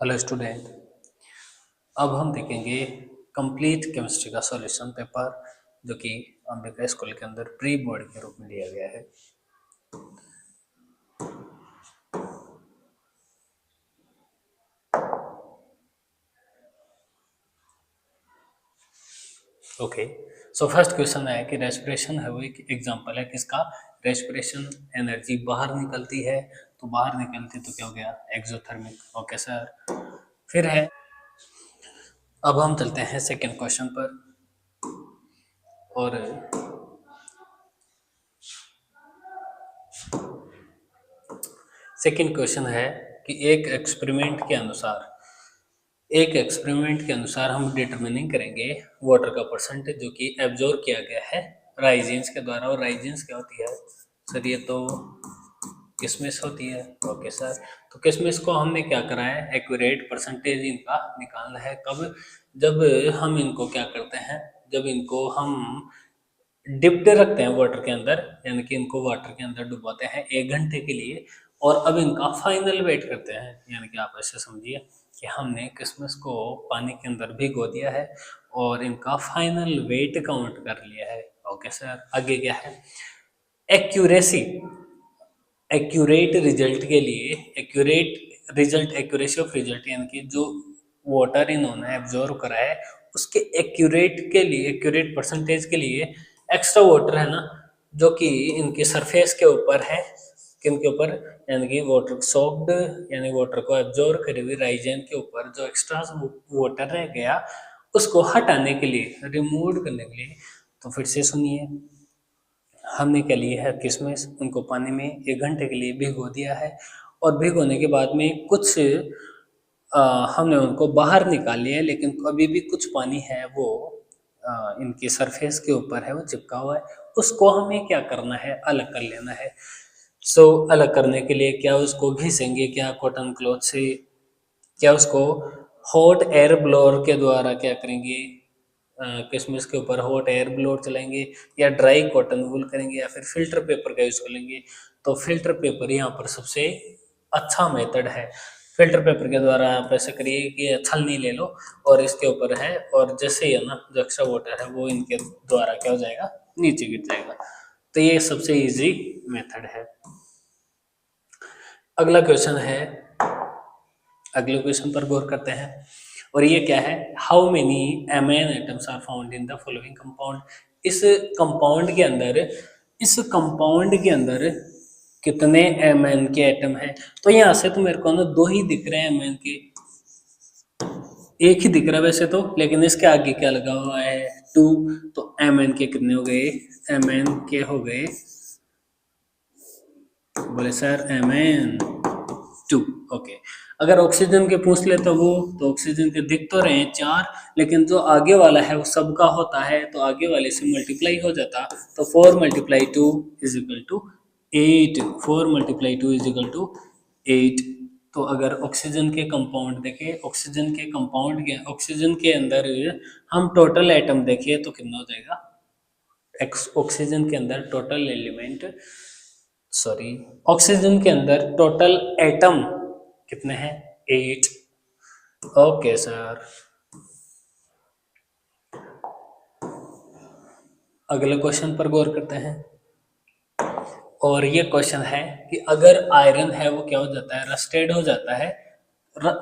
Hello student. अब हम देखेंगे कंप्लीट केमिस्ट्री का सॉल्यूशन पेपर जो कि अंबिका स्कूल के अंदर प्री बोर्ड के रूप में लिया गया है। ओके, सो फर्स्ट क्वेश्चन है कि रेस्पिरेशन है वो एक एग्जांपल है किसका। रेस्पिरेशन एनर्जी बाहर निकलती है, तो बाहर निकलती तो क्या हो गया, एक्सोथर्मिक। Okay sir. फिर है, अब हम चलते हैं सेकेंड क्वेश्चन पर। और सेकेंड क्वेश्चन है कि एक एक्सपेरिमेंट के अनुसार हम डिटरमिनिंग करेंगे वाटर का परसेंटेज जो कि एब्जॉर्ब किया गया है राइजेंस के द्वारा। और राइजेंस क्या होती है सर? ये तो किसमिस होती है। ओके सर, तो किसमिस को हमने क्या करा है, एक्यूरेट परसेंटेज इनका निकालना है। कब? जब हम इनको क्या करते हैं, जब इनको हम डिप्ड रखते हैं वाटर के अंदर, यानी कि इनको वाटर के अंदर डुबाते हैं 1 घंटे के लिए, और अब इनका फाइनल वेट करते हैं। यानी कि आप ऐसे समझिए कि हमने किशमिश को पानी के अंदर भिगो दिया है और इनका फाइनल वेट काउंट कर लिया है। ओके सर, आगे क्या है, एक्यूरेसी। एक्यूरेट रिजल्ट के लिए, एक्यूरेसी ऑफ रिजल्ट, यानी कि जो वाटर इन्होंने एब्जॉर्व करा है उसके एक्यूरेट परसेंटेज के लिए एक्स्ट्रा वाटर है ना, जो कि इनके सरफेस के ऊपर है, किन के ऊपर, यानी कि वाटर सोक्ड, यानी वाटर को एब्जॉर्व करे हुए राइजेन के ऊपर जो एक्स्ट्रा वाटर रह गया उसको हटाने के लिए, रिमूव करने के लिए। तो फिर से सुनिए, हमने क्या लिया है, किशमिश, उनको पानी में 1 घंटे के लिए भिगो दिया है, और भिगोने के बाद में कुछ हमने उनको बाहर निकाल लिया है, लेकिन अभी भी कुछ पानी है वो इनके सरफेस के ऊपर है, वो चिपका हुआ है। उसको हमें क्या करना है, अलग कर लेना है। सो अलग करने के लिए क्या उसको घिसेंगे, क्या कॉटन क्लॉथ से, क्या उसको हॉट एयर ब्लोअर के द्वारा क्या करेंगे, किशमिश के ऊपर हॉट एयर ब्लोअर चलाएंगे, या ड्राई कॉटन वूल करेंगे, या फिर फिल्टर पेपर का यूज करेंगे। तो फिल्टर पेपर यहाँ पर सबसे अच्छा मेथड है। फिल्टर पेपर के द्वारा आप ऐसे करिए कि छलनी ले लो और इसके ऊपर है, और जैसे ही है ना, जो एक्स्ट्रा वाटर है वो इनके द्वारा क्या हो जाएगा, नीचे गिर जाएगा। तो ये सबसे इजी मेथड है। अगला क्वेश्चन है, अगले क्वेश्चन पर गौर करते हैं। और ये क्या है, how many M N atoms are found in the following compound. इस कंपाउंड के अंदर, इस कंपाउंड के अंदर कितने एमएन के एटम हैं? तो यहाँ से तो मेरे को ना दो ही दिख रहे हैं एमएन के, एक ही दिख रहा है वैसे तो, लेकिन इसके आगे क्या लगा हुआ है, 2। तो एमएन के कितने हो गए, एमएन के हो गए, बोले सर एमएन 2। ओके, अगर ऑक्सीजन के पूछ ले तो ऑक्सीजन के दिख तो रहे हैं 4, लेकिन जो आगे वाला है वो सबका होता है, तो आगे वाले से मल्टीप्लाई हो जाता। तो 4 multiply 2 is equal to 8। 4 multiply 2 is equal to 8। तो अगर ऑक्सीजन के कंपाउंड देखें, ऑक्सीजन के अंदर हम टोटल एटम देखिए तो कितना हो जाएगा, ऑक्सीजन के अंदर टोटल एलिमेंट, सॉरी, ऑक्सीजन के अंदर टोटल एटम कितने हैं, 8। ओके सर, अगले क्वेश्चन पर गौर करते हैं। और ये क्वेश्चन है कि अगर आयरन है वो क्या हो जाता है, रस्टेड हो जाता है।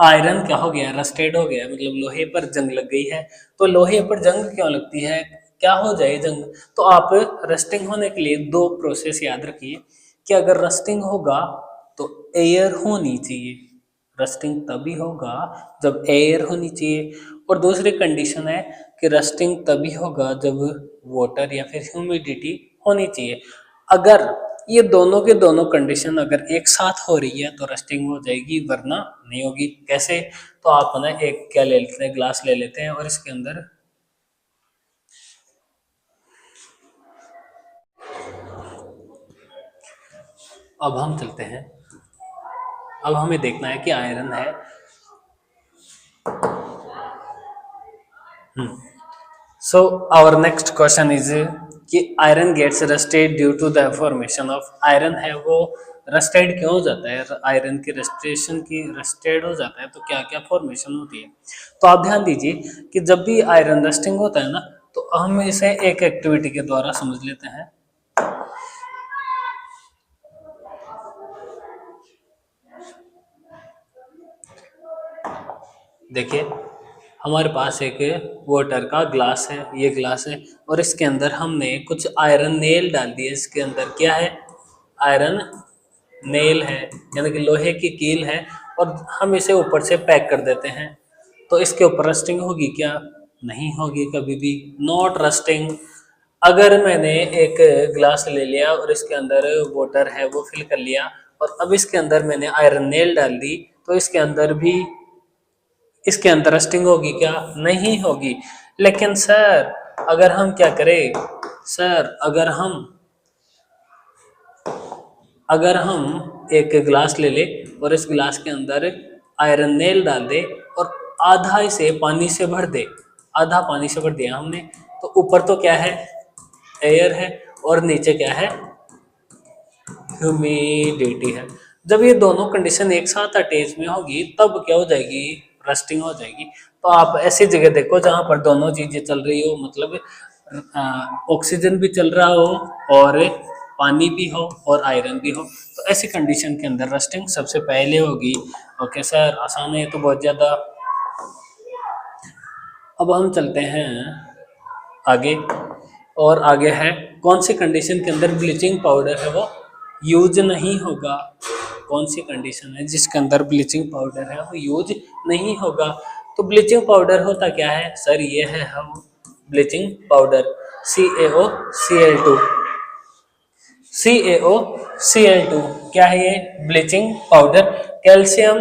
आयरन क्या हो गया, रस्टेड हो गया, मतलब लोहे पर जंग लग गई है। तो लोहे पर जंग क्यों लगती है, क्या हो जाए जंग? तो आप रस्टिंग होने के लिए दो प्रोसेस याद रखिए कि अगर रस्टिंग होगा तो एयर होनी चाहिए, रस्टिंग तभी होगा जब एयर होनी चाहिए। और दूसरी कंडीशन है कि रस्टिंग तभी होगा जब वाटर या फिर ह्यूमिडिटी होनी चाहिए। अगर ये दोनों के दोनों कंडीशन अगर एक साथ हो रही है तो रस्टिंग हो जाएगी, वरना नहीं होगी। कैसे? तो आप ना एक क्या ले लेते हैं, ग्लास ले लेते हैं, और इसके अंदर अब हम चलते हैं, अब हमें देखना है कि आयरन है। So our next question is कि iron gets rusted due to the formation of, iron है वो रस्टेड क्यों हो जाता है, आयरन की रस्टेशन की रस्टेड हो जाता है तो क्या क्या फॉर्मेशन होती है। तो आप ध्यान दीजिए कि जब भी आयरन रस्टिंग होता है ना, तो हम इसे एक एक्टिविटी के द्वारा समझ लेते हैं। देखिए, हमारे पास एक वाटर का ग्लास है, ये ग्लास है, और इसके अंदर हमने कुछ आयरन नेल डाल दिए। इसके अंदर क्या है, आयरन नेल है, यानी कि लोहे की कील है, और हम इसे ऊपर से पैक कर देते हैं। तो इसके ऊपर रस्टिंग होगी क्या, नहीं होगी कभी भी, नॉट रस्टिंग। अगर मैंने एक ग्लास ले लिया और इसके अंदर वाटर है वो फिल कर लिया, और अब इसके अंदर मैंने आयरन नेल डाल दी, तो इसके अंदर रस्टिंग होगी क्या, नहीं होगी। लेकिन सर अगर हम क्या करें, सर अगर हम एक ग्लास ले ले और इस ग्लास के अंदर आयरन नेल डाल दे और आधा इसे पानी से भर दे, आधा पानी से भर दिया हमने, तो ऊपर तो क्या है, एयर है, और नीचे क्या है, ह्यूमिडिटी है। जब ये दोनों कंडीशन एक साथ अटैच में होगी तब क्या हो जाएगी, रस्टिंग हो जाएगी। तो आप ऐसी जगह देखो जहां पर दोनों चीजें चल रही हो, मतलब ऑक्सीजन भी चल रहा हो और पानी भी हो और आयरन भी हो, तो ऐसी कंडीशन के अंदर रस्टिंग सबसे पहले होगी। ओके सर, आसान है तो बहुत ज्यादा। अब हम चलते हैं आगे, और आगे है कौन सी कंडीशन के अंदर ब्लीचिंग पाउडर है वो यूज नहीं होगा, कौन सी कंडीशन है जिसके अंदर ब्लीचिंग पाउडर है वो यूज नहीं होगा। तो ब्लीचिंग पाउडर होता क्या है सर, ये है हम ब्लीचिंग पाउडर CaOCl2, CaOCl2 क्या है ये, bleaching powder. Calcium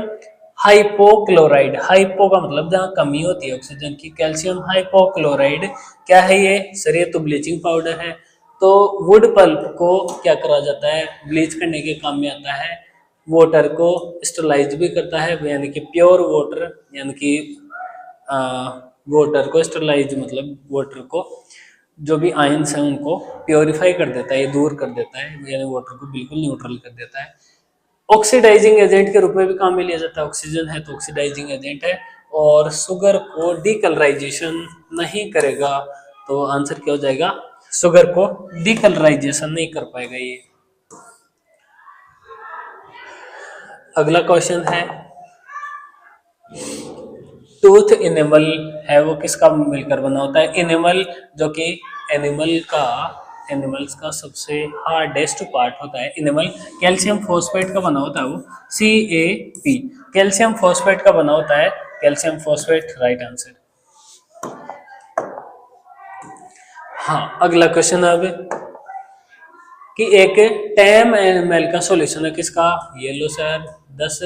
hypochloride, hypo का मतलब जहाँ कमी होती है ऑक्सीजन की, कैल्शियम हाइपोक्लोराइड क्या है ये सर, ये तो ब्लीचिंग पाउडर है। तो वुड पल्प को क्या करा जाता है, ब्लीच करने के काम में आता है। वाटर को स्टरलाइज भी करता है, यानी कि प्योर वाटर, यानी कि वाटर को स्टरलाइज मतलब वाटर को जो भी आयंस हैं उनको प्योरीफाई कर देता है, ये दूर कर देता है, यानी वाटर को बिल्कुल न्यूट्रल कर देता है। ऑक्सीडाइजिंग एजेंट के रूप में भी काम में लिया जाता है, ऑक्सीजन है तो ऑक्सीडाइजिंग एजेंट है। और शुगर को डीकलराइजेशन नहीं करेगा, तो आंसर क्या हो जाएगा, शुगर को डीकलराइजेशन नहीं कर पाएगा ये। अगला क्वेश्चन है, टूथ इनेमल है वो किसका मिलकर बना होता है, इनेमल जो कि एनिमल्स का सबसे हार्डेस्ट पार्ट होता है इनेमल, कैल्शियम फॉस्फेट का बना होता है वो, CaP, कैल्शियम फॉस्फेट का बना होता है, कैल्शियम फॉस्फेट राइट आंसर। हाँ, अगला क्वेश्चन अब कि एक 10 ml का सॉल्यूशन है किसका, ये लो सर 10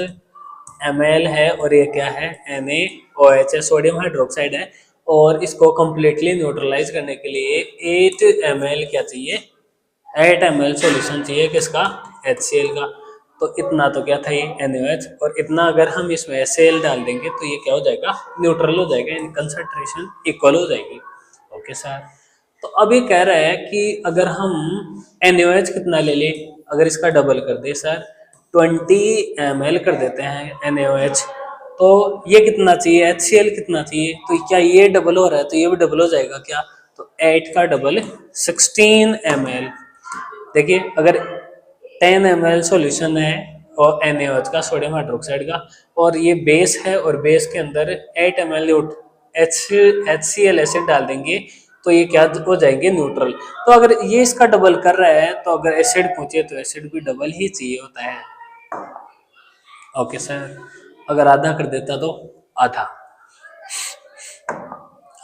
ml है, और ये क्या है, NaOH है, सोडियम हाइड्रोक्साइड है, और इसको कंप्लीटली न्यूट्रलाइज करने के लिए 8 ml क्या चाहिए, 8 ml सॉल्यूशन चाहिए किसका, HCl का। तो इतना तो क्या था ये NaOH, और इतना अगर हम इसमें HCl डाल देंगे तो ये क्या हो जाएगा, न्यूट्रल हो जाएगा, यानी कंसंट्रेशन इक्वल हो जाएगी। ओके सर, तो अब ये कह रहा है कि अगर हम NaOH कितना ले ले, अगर इसका डबल कर दे सर 20 ml कर देते हैं NaOH, तो ये कितना चाहिए, HCl कितना चाहिए, तो क्या ये डबल हो रहा है तो ये भी डबल हो जाएगा क्या, तो 8 का डबल 16 ml। देखिए अगर 10 ml सॉल्यूशन है और NaOH का, सोडियम हाइड्रोक्साइड का, और ये बेस है और बेस के अंदर 8 ml HCl एसिड डाल देंगे तो ये क्या हो जाएंगे, न्यूट्रल। तो अगर ये इसका डबल कर रहा है तो अगर एसिड पूछे तो एसिड भी डबल ही चाहिए होता है। ओके सर, अगर आधा कर देता तो आधा।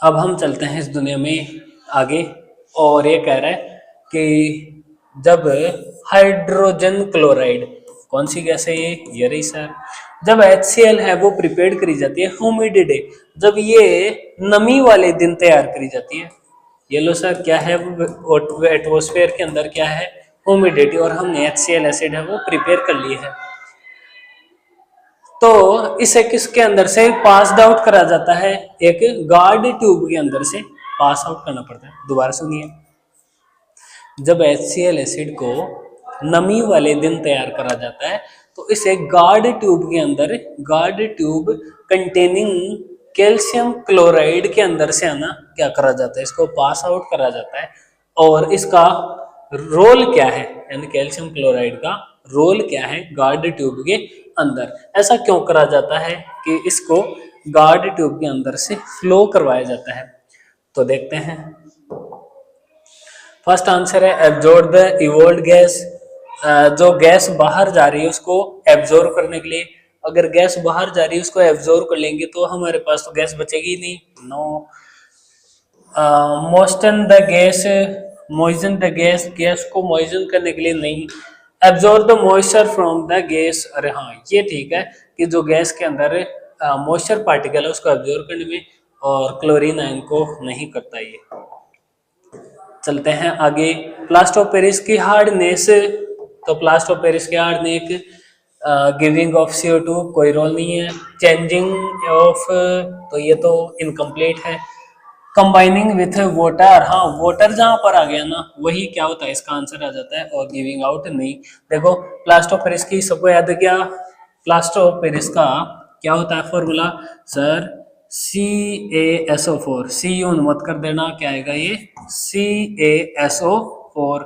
अब हम चलते हैं इस दुनिया में आगे, और ये कह रहा है कि जब हाइड्रोजन क्लोराइड, कौन सी गैस है ये रही सर, जब HCl है वो प्रिपेयर करी जाती है ह्यूमिडिटी, जब ये नमी वाले दिन तैयार करी जाती है, ये लो सर क्या है, वो एटमॉस्फेयर के अंदर क्या है, ह्यूमिडिटी, और हमने HCl एसिड है वो प्रिपेयर कर ली है, तो इसे किसके अंदर से पास आउट करा जाता है, एक गार्ड ट्यूब के अंदर से पास आउट करना पड़ता है। दोबारा सुनिए, जब HCl एसिड को नमी वाले दिन तैयार करा जाता है। तो इसे गार्ड ट्यूब के अंदर, guard tube containing calcium chloride के अंदर से है ना क्या करा जाता है, इसको पास आउट करा जाता है। और इसका रोल क्या है, यानी कैल्शियम क्लोराइड का रोल क्या है गार्ड ट्यूब के अंदर, ऐसा क्यों करा जाता है कि इसको गार्ड ट्यूब के अंदर से फ्लो करवाया जाता है। तो देखते हैं, फर्स्ट आंसर है एब्जॉर्ब द इवोल्ड गैस। जो गैस बाहर जा रही है उसको एब्जॉर्ब करने के लिए, अगर गैस बाहर जा रही है उसको एब्जॉर्ब कर लेंगे तो हमारे पास तो गैस बचेगी ही नहीं। No. Moisten the gas, moisten the gas, gas को मॉइजन करने के लिए नहीं। Absorb the moisture from the gas, अरे हाँ ये ठीक है कि जो गैस के अंदर मॉइस्चर पार्टिकल है उसको एब्जॉर्ब करने में, और क्लोरीन आयन को नहीं करता ये। चलते हैं आगे, प्लास्टर ऑफ पेरिस की हार्डनेस। तो प्लास्टर ऑफ पेरिस की हार्डनेस, गिविंग ऑफ CO2 कोई रोल नहीं है। चेंजिंग ऑफ, तो ये तो इनकम्प्लीट है। कंबाइनिंग विथ वाटर, हाँ वाटर जहां पर आ गया ना वही क्या होता है इसका आंसर आ जाता है, और गिविंग आउट नहीं। देखो प्लास्टर ऑफ पेरिस की सबको याद है क्या, प्लास्टर ऑफ पेरिस का क्या होता है फॉर्मूला सर, CaSO4, सी यून मत कर देना, क्या आएगा ये CaSO4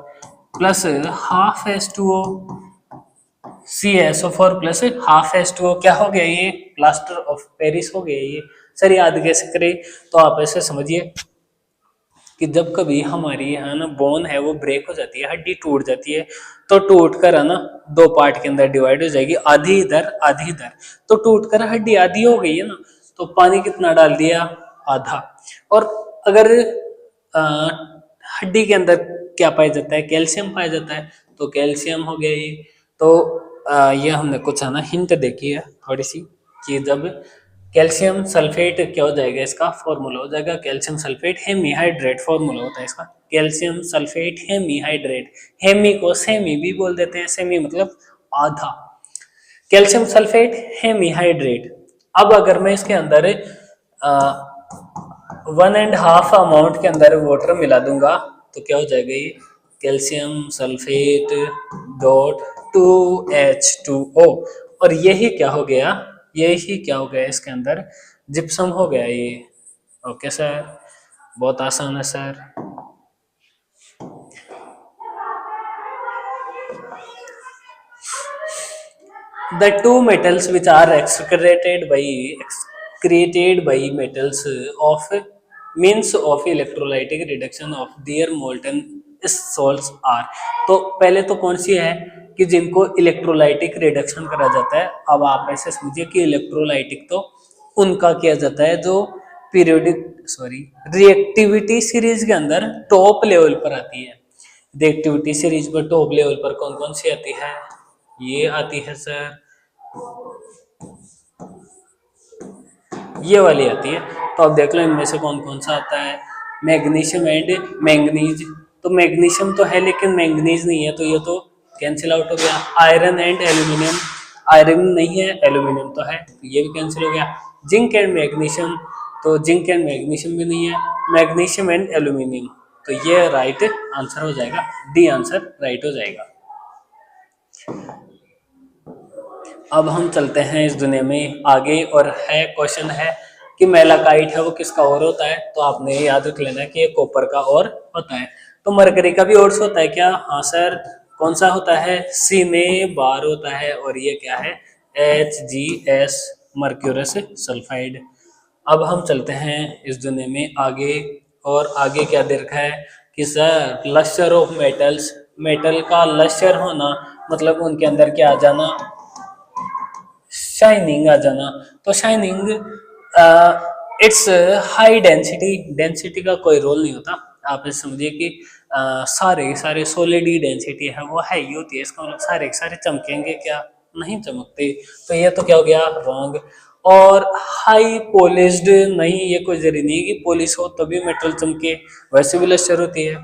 plus half H2O, CaSO4 plus half H2O, क्या हो गया ये प्लास्टर ऑफ पेरिस हो गया ये। सर याद कैसे करें, तो आप ऐसे समझिए कि जब कभी हमारी है ना बोन है वो ब्रेक हो जाती है, हड्डी टूट जाती है, तो टूट कर है ना दो पार्ट के अंदर डिवाइड हो जाएगी, आधी इधर आधी इधर। तो टूट कर हड्डी आधी हो गई है ना, तो पानी कितना डाल दिया, आधा। और अगर हड्डी के अंदर क्या पाया जाता है, कैल्शियम पाया जाता है, तो कैल्शियम हो गया ये। तो ये हमने कुछ है ना हिंट देखी है थोड़ी सी, कि जब कैल्शियम सल्फेट क्या हो जाएगा, इसका फॉर्मूला हो जाएगा कैल्शियम सल्फेट हेमीहाइड्रेट, फॉर्मूला होता है इसका कैल्शियम सल्फेट हेमीहाइड्रेट। हेमी को सेमी भी बोल देते हैं, सेमी मतलब आधा, कैल्शियम सल्फेट हेमीहाइड्रेट। अब अगर मैं इसके अंदर 1.5 अमाउंट के अंदर वाटर मिला दूंगा तो क्या हो जाएगा ये कैल्शियम सल्फेट डॉट 2H2O, और यही क्या हो गया, यही क्या हो गया इसके अंदर जिप्सम हो गया ये। ओके सर, बहुत आसान है sir. The two metals which are excreted by metals of means of electrolytic reduction of their molten salts are, तो पहले तो कौन सी है कि जिनको इलेक्ट्रोलाइटिक रिडक्शन करा जाता है। अब आप ऐसे समझिए कि इलेक्ट्रोलाइटिक तो उनका किया जाता है जो रिएक्टिविटी सीरीज के अंदर टॉप लेवल पर आती है। रिएक्टिविटी सीरीज पर टॉप लेवल पर कौन कौन सी आती है, ये आती है सर, ये वाली आती है। तो अब देख लो इनमें से कौन कौन सा आता है, मैग्नीशियम एंड मैंगनीज। तो मैग्नीशियम तो है लेकिन मैंगनीज नहीं है, तो ये तो कैंसिल आउट हो गया। आयरन एंड एल्यूमिनियम, आयरन नहीं है एल्यूमिनियम तो है, तो ये भी कैंसिल हो गया। जिंक एंड मैग्नीशियम, तो जिंक एंड मैग्नीशियम भी नहीं है। मैग्नीशियम एंड एल्यूमिनियम, तो ये राइट आंसर हो जाएगा, डी आंसर राइट हो जाएगा। अब हम चलते हैं इस दुनिया में आगे, और है क्वेश्चन है कि मेलाकाइट है वो किसका और होता है, तो आपने याद रख लेना कि ये कॉपर का और होता है। तो मरकरी का भी और होता है क्या, हाँ सर, कौन सा होता है, सीने बार होता है, और ये क्या है HgS मर्क्यूरस सल्फाइड। अब हम चलते हैं इस दुनिया में आगे, और आगे क्या दे रखा है कि sir lustre of metals, metal का लश्चर होना मतलब उनके अंदर क्या आ जाना, शाइनिंग आ जाना। तो shining it's high density, density का कोई रोल नहीं होता। आप समझिए कि सारे सारे सॉलिड ही डेंसिटी है वो है ही होती है, इसका मतलब सारे सारे चमकेंगे क्या, नहीं चमकते। तो ये तो क्या हो गया रॉन्ग। और हाई पॉलिश्ड नहीं, ये कोई जरूरी नहीं कि पॉलिश हो तभी मेटल चमके, वैसे भी लश्चर होती है।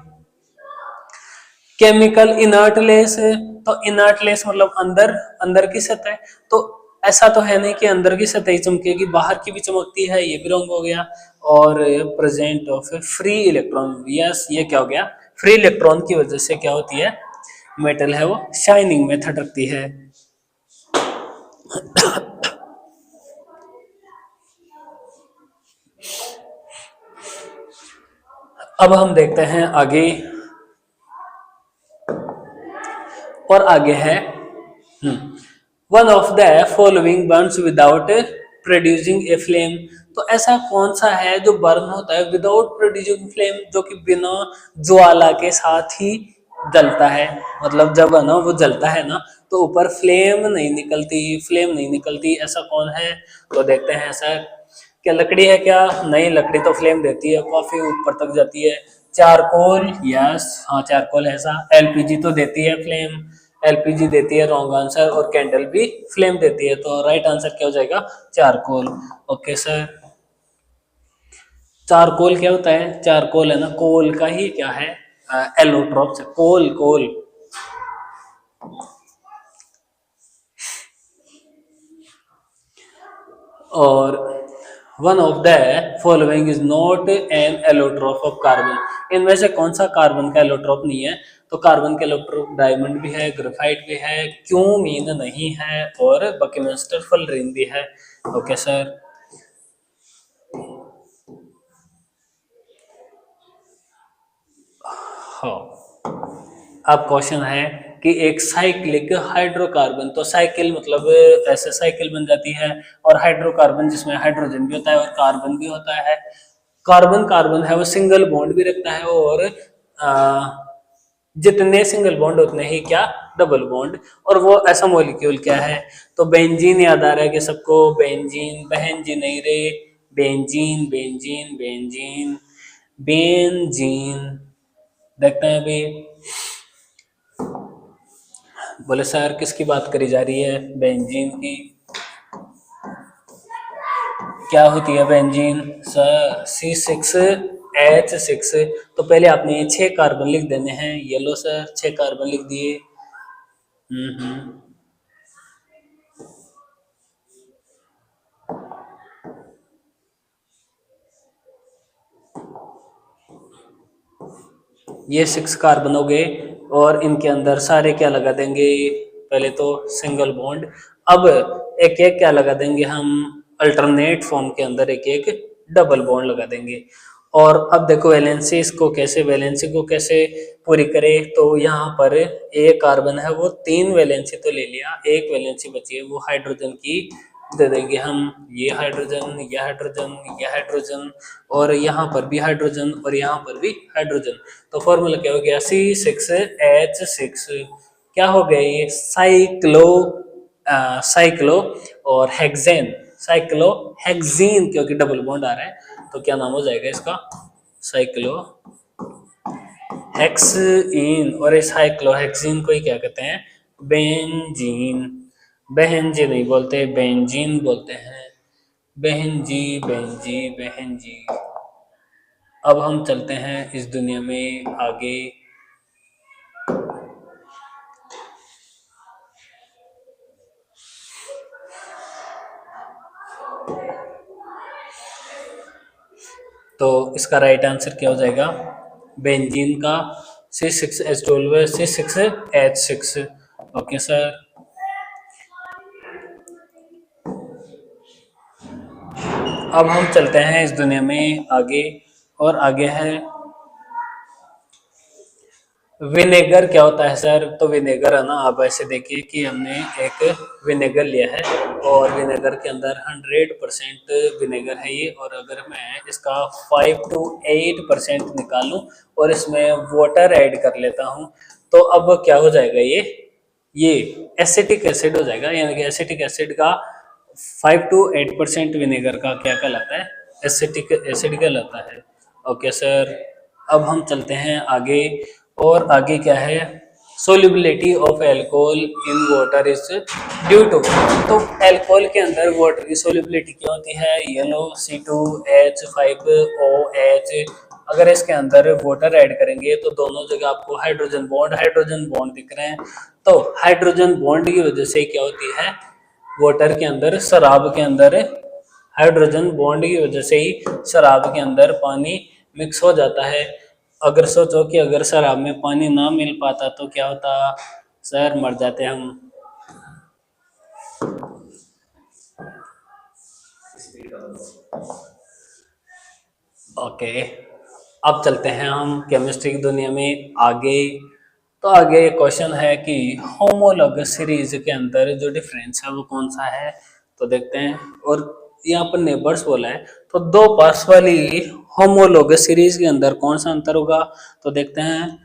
केमिकल इनर्टलेस, तो इनर्टलेस मतलब अंदर अंदर की सतह, तो ऐसा तो है नहीं कि अंदर की सतह ही चमकेगी, बाहर की भी चमकती है, ये भी रॉन्ग हो गया। और present of free electron, yes ये क्या हो गया, फ्री इलेक्ट्रॉन की वजह से क्या होती है मेटल है वो शाइनिंग मेथड रखती है। अब हम देखते हैं आगे, और आगे है one of the following Burns without producing a flame. तो ऐसा कौन सा है जो बर्न होता है विदाउट प्रोड्यूसिंग फ्लेम, जो कि बिना ज्वाला के साथ ही जलता है। मतलब जब है ना वो जलता है ना तो ऊपर फ्लेम नहीं निकलती, फ्लेम नहीं निकलती, ऐसा कौन है? तो देखते हैं सर, क्या लकड़ी है क्या? नहीं, लकड़ी तो फ्लेम देती है, काफी ऊपर तक जाती है। चारकोल, यस, हाँ चारकोल है ऐसा। एलपीजी तो देती है फ्लेम, एलपीजी देती है, रॉन्ग आंसर। और कैंडल भी फ्लेम देती है, तो राइट आंसर क्या हो जाएगा? चारकोल। ओके सर, चारकोल क्या होता है? चारकोल है ना कोल का ही क्या है, एलोट्रोप से, कोल कोल। और one of the following is not an allotrope of carbon. इनमें से कौन सा कार्बन का एलोट्रोप नहीं है? तो कार्बन का एलोट्रोप डायमंड भी है, ग्रेफाइट भी है, क्यूमीन नहीं है, और बकीमेंस्टर फुलरिन भी है। ओके सर, हाँ, अब क्वेश्चन है कि एक साइक्लिक हाइड्रोकार्बन, तो साइकिल मतलब ऐसे साइकिल बन जाती है, और हाइड्रोकार्बन जिसमें हाइड्रोजन भी होता है और कार्बन भी होता है। कार्बन कार्बन है वो सिंगल बॉन्ड भी रखता है, और जितने सिंगल बॉन्ड उतने ही क्या, डबल बॉन्ड। और वो ऐसा मॉलिक्यूल क्या है? तो बेंजीन याद आ रहा है कि सबको, बेंजीन, बहन जी नहीं रे, बेंजीन बेंजीन बेंजीन बेंजीन। देखते हैं अभी, बोले सर किसकी बात करी जा रही है? बेंजीन की। क्या होती है बेंजीन? Sir C6H6। तो पहले आपने 6 कार्बन लिख देने हैं, ये लो सर 6 कार्बन लिख दिए। हम्म, ये 6 कार्बन हो गए, और इनके अंदर सारे क्या लगा देंगे? पहले तो सिंगल बॉन्ड, अब एक एक क्या लगा देंगे हम? अल्टरनेट फॉर्म के अंदर एक एक डबल बॉन्ड लगा देंगे। और अब देखो वैलेंसी, इसको कैसे, वैलेंसी को कैसे पूरी करें? तो यहाँ पर एक कार्बन है वो 3 वैलेंसी तो ले लिया, एक वैलेंसी बची है वो हाइड्रोजन की दे देंगे हम। ये हाइड्रोजन, ये हाइड्रोजन, ये हाइड्रोजन, और यहाँ पर भी हाइड्रोजन, और यहाँ पर भी हाइड्रोजन। तो फॉर्मूला क्या हो गया? C6H6। क्या हो गया ये? साइक्लो, साइक्लो और हेक्सेन, साइक्लो हेक्सीन, क्योंकि डबल बॉन्ड आ रहा है तो क्या नाम हो जाएगा इसका? Cyclo hexene. और इस साइक्लोहेक्सीन को ही क्या कहते हैं? बेंजीन। बहन जी नहीं बोलते, बेंजीन बोलते हैं। बहन जी, बहन जी, बहन जी। अब हम चलते हैं इस दुनिया में आगे। तो इसका राइट आंसर क्या हो जाएगा? बेंजीन का C6H12, C6H6। ओके सर, अब हम चलते हैं इस दुनिया में आगे, और आगे है विनेगर। क्या होता है सर? तो विनेगर है ना, आप ऐसे देखिए कि हमने एक विनेगर लिया है, और विनेगर के अंदर 100% विनेगर है ये, और अगर मैं इसका 5 to 8% निकालूं और इसमें वाटर ऐड कर लेता हूं, तो अब क्या हो जाएगा? ये एसिटिक एसिड हो जाएगा। यानी कि एसिटिक एसिड का 5 to 8% विनेगर का क्या कहलाता है? एसिटिक एसिड कहलाता है। ओके सर, अब हम चलते हैं आगे, और आगे क्या है? Solubility of alcohol in water is due to. तो अल्कोहल के अंदर वाटर की सोल्युबिलिटी क्या होती है? Yellow C2H5OH। अगर इसके अंदर वाटर ऐड करेंगे तो दोनों जगह आपको हाइड्रोजन बॉन्ड दिख रहे हैं। तो हाइड्रोजन बॉन्ड की वजह से क्या होती है? वाटर के अंदर, शराब के अंदर, हाइड्रोजन बॉन्ड की वजह से ही शराब के अंदर पानी मिक्स हो जाता है। अगर सोचो कि अगर शराब में पानी ना मिल पाता तो क्या होता सर, मर जाते हम। ओके, अब चलते हैं हम केमिस्ट्री की दुनिया में आगे। तो आगे क्वेश्चन है कि होमोलॉगस सीरीज के अंदर जो डिफरेंस है वो कौन सा है, तो देखते हैं। और यहाँ पर नेबर्स बोला है, तो दो पास वाली होमोलॉगस सीरीज के अंदर कौन सा अंतर होगा, तो देखते हैं।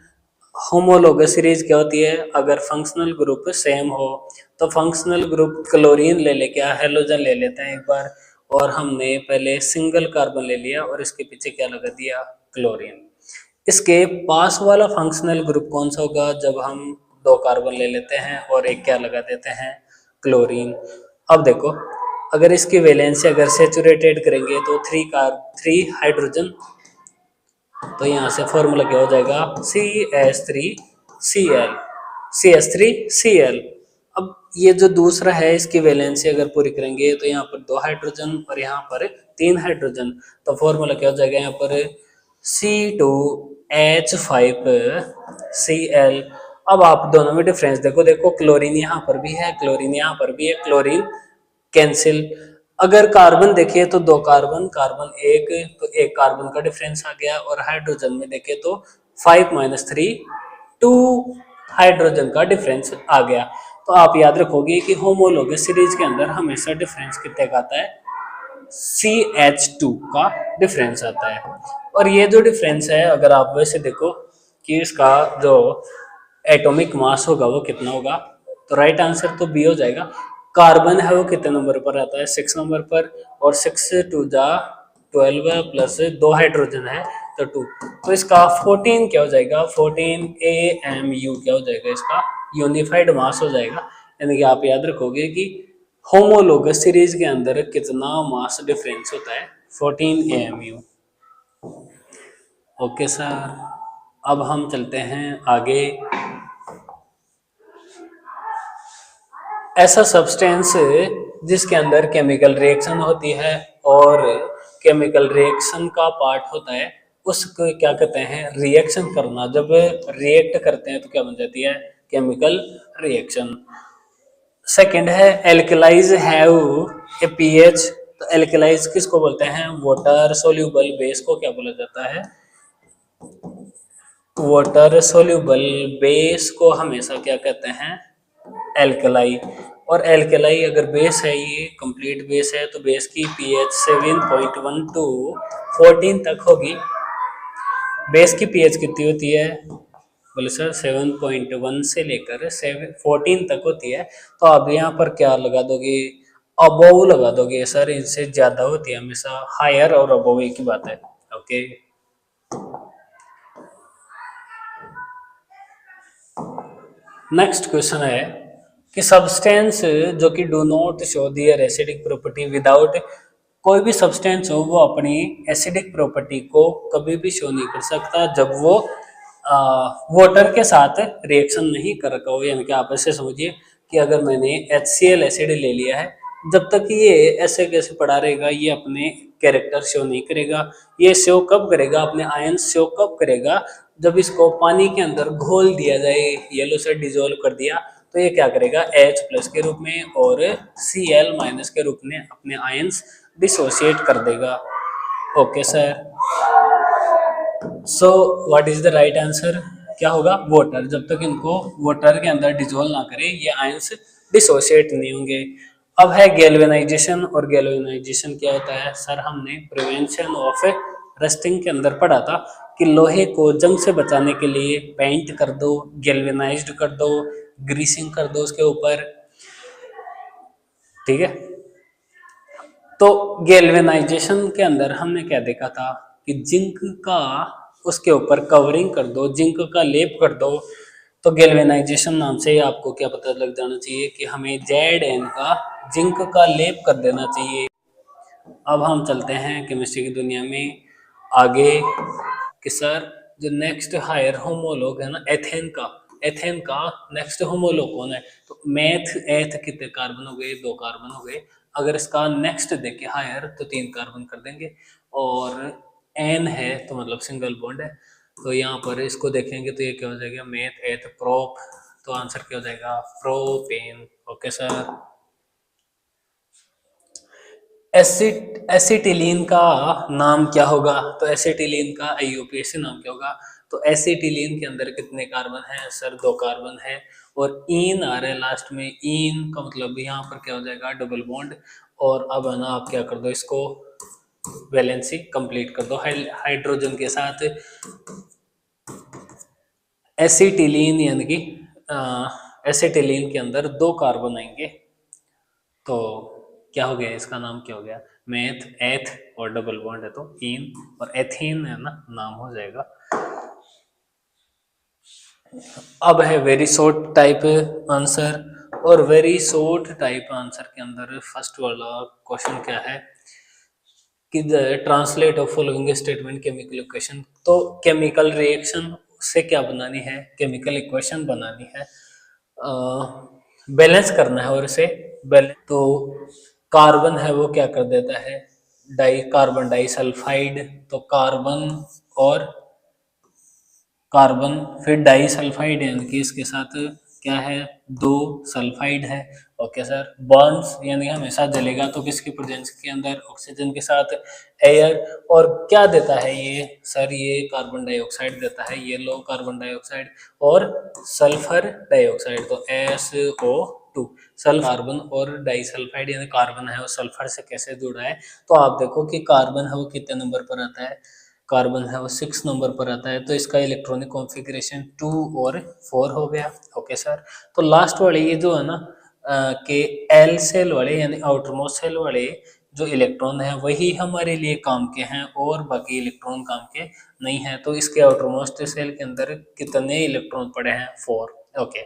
होमोलॉगस सीरीज क्या होती है, अगर फंक्शनल ग्रुप सेम हो, तो फंक्शनल ग्रुप क्लोरीन ले लेके हेलोजन ले लेते हैं एक बार, और हमने पहले सिंगल कार्बन ले लिया और इसके पीछे क्या लगा दिया, क्लोरीन। इसके पास वाला फंक्शनल ग्रुप कौन सा होगा, जब हम दो कार्बन ले लेते हैं और एक क्या लगा देते हैं, क्लोरीन। अब देखो, अगर इसकी वैलेंसी अगर सेचुरेटेड करेंगे तो थ्री हाइड्रोजन, तो यहाँ से फॉर्मूला क्या हो जाएगा, CH3Cl, CH3Cl। अब ये जो दूसरा है, इसकी वैलेंसी अगर पूरी करेंगे तो यहाँ पर दो हाइड्रोजन और यहाँ पर तीन हाइड्रोजन, तो फॉर्मूला क्या हो जाएगा यहाँ पर, C2H5Cl। अब आप दोनों में डिफरेंस देखो, देखो क्लोरीन यहाँ पर भी है, क्लोरीन यहाँ पर भी है, क्लोरीन कैंसिल। अगर कार्बन देखिए तो दो कार्बन, कार्बन एक, तो एक कार्बन का डिफरेंस आ गया, और हाइड्रोजन में देखे तो 5 - 3, 2 हाइड्रोजन का डिफरेंस आ गया। तो आप याद रखोगे कि होमोलॉगस सीरीज के अंदर हमेशा डिफरेंस कितने का आता है, CH2 का डिफरेंस आता है। और ये जो डिफरेंस है, अगर आप वैसे देखो कि इसका जो एटॉमिक मास होगा वो कितना होगा, तो राइट आंसर तो बी हो जाएगा। कार्बन है वो कितने नंबर पर आता है, 6 नंबर पर, और 6 × 2 = 12 प्लस दो हाइड्रोजन है तो 2, तो इसका 14 क्या हो जाएगा, 14 AMU क्या हो जाएगा, इसका यूनिफाइड मास हो जाएगा। यानी कि आप याद रखोगे कि होमोलोगस सीरीज के अंदर कितना मास डिफरेंस होता है, 14 AMU। ओके सर, अब हम चलते हैं आगे। ऐसा सब्सटेंस जिसके अंदर केमिकल रिएक्शन होती है और केमिकल रिएक्शन का पार्ट होता है, उसको क्या कहते हैं, रिएक्शन करना। जब रिएक्ट करते हैं तो क्या बन जाती है, केमिकल रिएक्शन। सेकंड है एल्कलाइज हैव ए पीएच। तो एल्कलाइज किसको बोलते हैं, वाटर सोल्यूबल बेस को क्या बोला जाता है, वाटर सोल्यूबल बेस को हमेशा क्या कहते हैं, एल्कलाई। और एल्कलाई अगर बेस है, ये कंप्लीट बेस है, तो बेस की पीएच 7.1 टू 14 तक होगी। बेस की पीएच कितनी होती है, बोले सर 7.1 से लेकर 14 तक होती है। तो आप यहाँ पर क्या लगा दोगे, अबोव लगा दोगे सर, इनसे ज्यादा होती है हमेशा, हायर और अबोव एक ही बात है। ओके, नेक्स्ट क्वेश्चन है कि सब्सटेंस जो कि do not show their acidic property without, कोई भी सब्सटेंस हो वो अपनी एसिडिक प्रॉपर्टी को कभी भी शो नहीं कर सकता जब वो वाटर के साथ रिएक्शन नहीं कर रखा हो। यानी कि आप ऐसे समझिए कि अगर मैंने HCl एसिड ले लिया है, जब तक ये ऐसे कैसे पड़ा रहेगा, ये अपने कैरेक्टर शो नहीं करेगा। ये शो कब करेगा, अपने आयन शो कब करेगा, जब इसको पानी के अंदर घोल दिया जाए, येलो से डिजोल्व कर दिया, तो ये क्या करेगा, H+ के रूप में और Cl- के रूप में अपने आयंस डिसोशिएट कर देगा। Okay sir, so what is the right answer, क्या होगा, वाटर। जब तक इनको वाटर के अंदर डिजोल्व ना करे, ये आयंस डिसोशिएट नहीं होंगे। अब है गैल्वेनाइजेशन, और गैल्वेनाइजेशन क्या होता है सर, हमने प्रिवेंशन ऑफ रस्टिंग के अंदर पढ़ा था कि लोहे को जंग से बचाने के लिए पेंट कर दो, गैल्वेनाइज्ड कर दो, ग्रीसिंग कर दो उसके ऊपर, ठीक है। तो गैल्वेनाइजेशन के अंदर हमने क्या देखा था कि जिंक का उसके ऊपर कवरिंग कर दो, जिंक का लेप कर दो। तो गैल्वेनाइजेशन नाम से ही आपको क्या पता लग जाना चाहिए कि हमें Zn का जिंक का लेप कर देना चाहिए। अब हम चलते हैं केमिस्ट्री की दुनिया में आगे कि सर जो नेक्स्ट हायर होमोलोग है ना, एथेन का नेक्स्ट होमोलोग कौन है, तो मैथ एथ कितने कार्बन हो गए, दो कार्बन हो गए। अगर इसका नेक्स्ट देखे हायर तो तीन कार्बन कर देंगे, और एन है तो मतलब सिंगल बॉन्ड है। तो यहाँ पर इसको देखेंगे तो ये क्या हो जाएगा, मेथ एथ प्रोप, तो आंसर क्या हो जाएगा, प्रोपेन। Okay sir. एसिटिलीन का नाम क्या होगा, तो एसिटिलीन का आईयूपीएसी नाम क्या होगा, तो एसिटिलीन के अंदर कितने कार्बन हैं सर, 2 कार्बन है, और ईन आ रहा है लास्ट में, ईन का मतलब यहाँ पर क्या हो जाएगा, डबल बॉन्ड। और अब है ना आप क्या कर दो, इसको वैलेंसी कंप्लीट कर दो हाइड्रोजन के साथ। एसिटिलीन यानी कि एसिटिलीन के अंदर 2 कार्बन आएंगे, तो क्या हो गया, इसका नाम क्या हो गया, मेथ एथ और डबल बॉन्ड है तो इन, और एथीन है ना नाम हो जाएगा। अब है वेरी शॉर्ट टाइप आंसर, और वेरी शॉर्ट टाइप आंसर के अंदर फर्स्ट वाला क्वेश्चन क्या है कि the translate of following statement chemical equation, तो केमिकल रिएक्शन से क्या बनानी है, केमिकल इक्वेशन बनानी है, बैलेंस करना है, और इसे बैलेंस, तो कार्बन है वो क्या कर देता है, डाई कार्बन डाई सल्फाइड, तो कार्बन और कार्बन फिर डाई सल्फाइड यानी कि इसके साथ क्या है, 2 सल्फाइड है। Okay sir. बॉन्ड्स यानी हमेशा जलेगा तो किसकी प्रेजेंस के अंदर, ऑक्सीजन के साथ एयर, और क्या देता है ये सर, ये कार्बन डाइऑक्साइड देता है, ये लो कार्बन डाइऑक्साइड और सल्फर डाइऑक्साइड, तो SO2। सल कार्बन और डाई सल्फाइड यानी कार्बन है वो सल्फर से कैसे जुड़ा है, तो आप देखो कि कार्बन है वो कितने नंबर पर आता है, कार्बन है वो 6 नंबर पर आता है, तो इसका इलेक्ट्रॉनिक कॉन्फ़िगरेशन 2 और 4 हो गया। Okay sir. तो लास्ट वाले ये जो है ना के एल सेल वाले यानी आउटर मोस्ट सेल वाले जो इलेक्ट्रॉन है वही हमारे लिए काम के हैं, और बाकी इलेक्ट्रॉन काम के नहीं है। तो इसके आउटर मोस्ट सेल के अंदर कितने इलेक्ट्रॉन पड़े हैं, 4। ओके।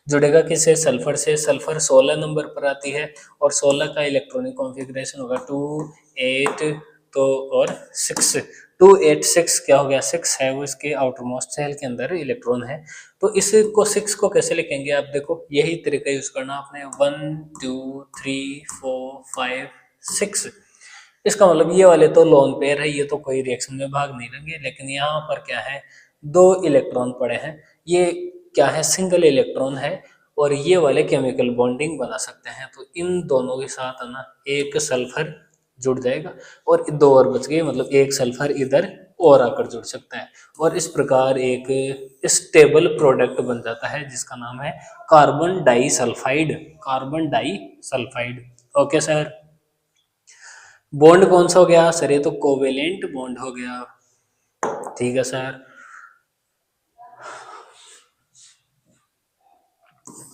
जुड़ेगा किससे, सल्फर से, सल्फर 16 नंबर पर आती है, और 16 का इलेक्ट्रॉनिक कॉन्फ़िगरेशन होगा 2 8, तो और 6, 286 क्या हो गया, 6 है वो इसके आउटर मोस्ट सेल के अंदर इलेक्ट्रॉन है। तो इसको 6 को कैसे लिखेंगे, आप देखो यही तरीका यूज करना आपने, 1 2 3 4 5 6। इसका मतलब ये वाले तो लोन पेयर है, ये तो कोई रिएक्शन में भाग नहीं लेंगे, लेकिन यहाँ पर क्या है, 2 इलेक्ट्रॉन पड़े हैं, ये क्या है, सिंगल इलेक्ट्रॉन है, और ये वाले केमिकल बॉन्डिंग बना सकते हैं, तो इन दोनों के साथ है ना एक सल्फर जुड़ जाएगा, और 2 और बच गए, मतलब एक सल्फर इधर और आकर जुड़ सकता है, और इस प्रकार एक स्टेबल प्रोडक्ट बन जाता है जिसका नाम है carbon disulphide, carbon disulphide. Okay sir. Bond कौन सा हो गया सर, ये तो कोवेलेंट बॉन्ड हो गया। ठीक है सर।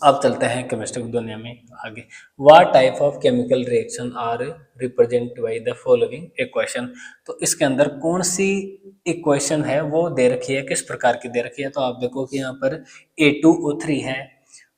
अब चलते हैं केमिस्ट्री की दुनिया में आगे। What type of chemical reaction are represent by the following equation, तो इसके अंदर कौन सी इक्वेशन है वो दे रखी है, किस प्रकार की दे रखी है, तो आप देखो कि यहाँ पर A2O3 है,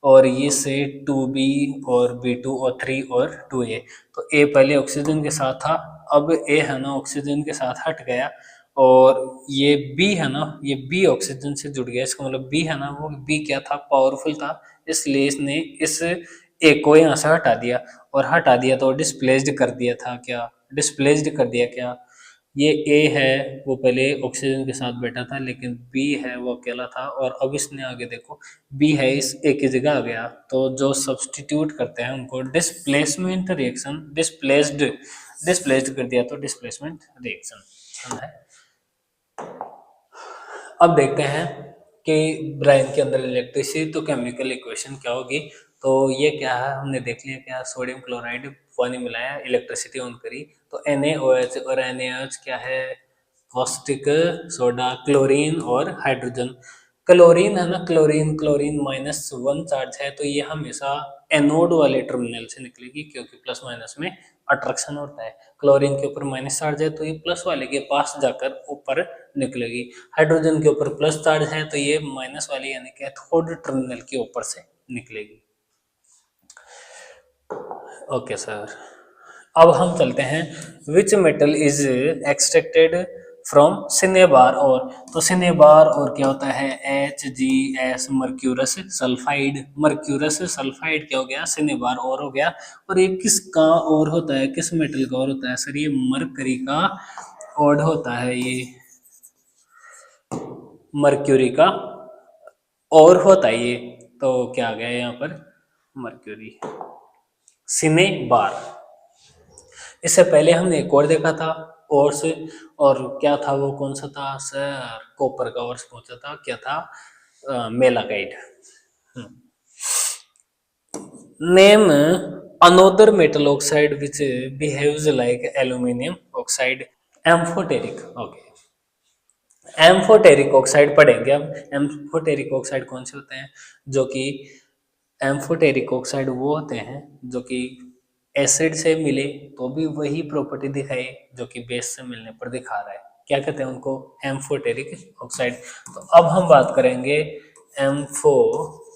और ये से 2B और B2O3 और 2A, तो A पहले ऑक्सीजन के साथ था, अब A है ना ऑक्सीजन के साथ हट गया, और ये B है ना, ये B ऑक्सीजन से जुड़ गया, इसका मतलब B है ना, वो B क्या था, पावरफुल था, इसलिए इसने इस ए को यहाँ से हटा दिया, और हटा दिया तो डिस्प्लेस्ड कर दिया था, क्या डिस्प्लेस्ड कर दिया, क्या ये ए है वो पहले ऑक्सीजन के साथ बैठा था, लेकिन बी है वो अकेला था, और अब इसने आगे देखो बी है इस ए की जगह आ गया, तो जो सब्सटीट्यूट करते हैं उनको डिस्प्लेसमेंट रिएक्शन, डिस्प्लेस्ड कर दिया, तो डिस्प्लेसमेंट रिएक्शन है। अब देखते हैं कि ब्रेन के अंदर इलेक्ट्रिसिटी तो केमिकल इक्वेशन क्या होगी, तो ये क्या है हमने देख लिया, क्या सोडियम क्लोराइड पानी मिलाया, इलेक्ट्रिसिटी ऑन करी, तो NaOH और NaOH क्या है, कॉस्टिक सोडा, क्लोरीन और हाइड्रोजन। क्लोरीन है ना, क्लोरीन क्लोरीन -1 चार्ज है, तो ये हमेशा एनोड वाले टर्मिनल से निकलेगी, क्योंकि प्लस माइनस में अट्रैक्शन होता है। क्लोरीन के ऊपर माइनस चार्ज है तो ये प्लस वाले के पास जाकर ऊपर निकलेगी। हाइड्रोजन के ऊपर प्लस चार्ज है तो ये माइनस वाली यानी कैथोड टर्मिनल के ऊपर से निकलेगी। Okay sir. अब हम चलते हैं, which metal is extracted from cinnabar और, तो सिनेबार और क्या होता है, HgS mercurous sulphide, mercurous sulphide क्या हो गया, सिनेबार और हो गया, और ये किसका और होता है, किस मेटल का और होता है सर, ये मरकरी का और होता है, ये मर्क्यूरी का और होता है ये, तो क्या आ गया यहाँ पर मर्क्यूरी। सिने बार। इससे पहले हमने एक और देखा था और से, और क्या था वो, कौन सा था सर, कॉपर का वर्ष पूछा था, क्या था, malachite. Name another metal oxide which behaves like aluminium oxide. Amphoteric, okay. Amphoteric oxide पढ़ेंगे अब। एम्फोटेरिक ऑक्साइड कौन से होते हैं, जो कि एम्फोटेरिक ऑक्साइड वो होते हैं जो कि एसिड से मिले तो भी वही प्रॉपर्टी दिखाए जो कि बेस से मिलने पर दिखा रहा है, क्या कहते हैं उनको, एम्फोटेरिक ऑक्साइड। तो अब हम बात करेंगे एम्फोटेरिक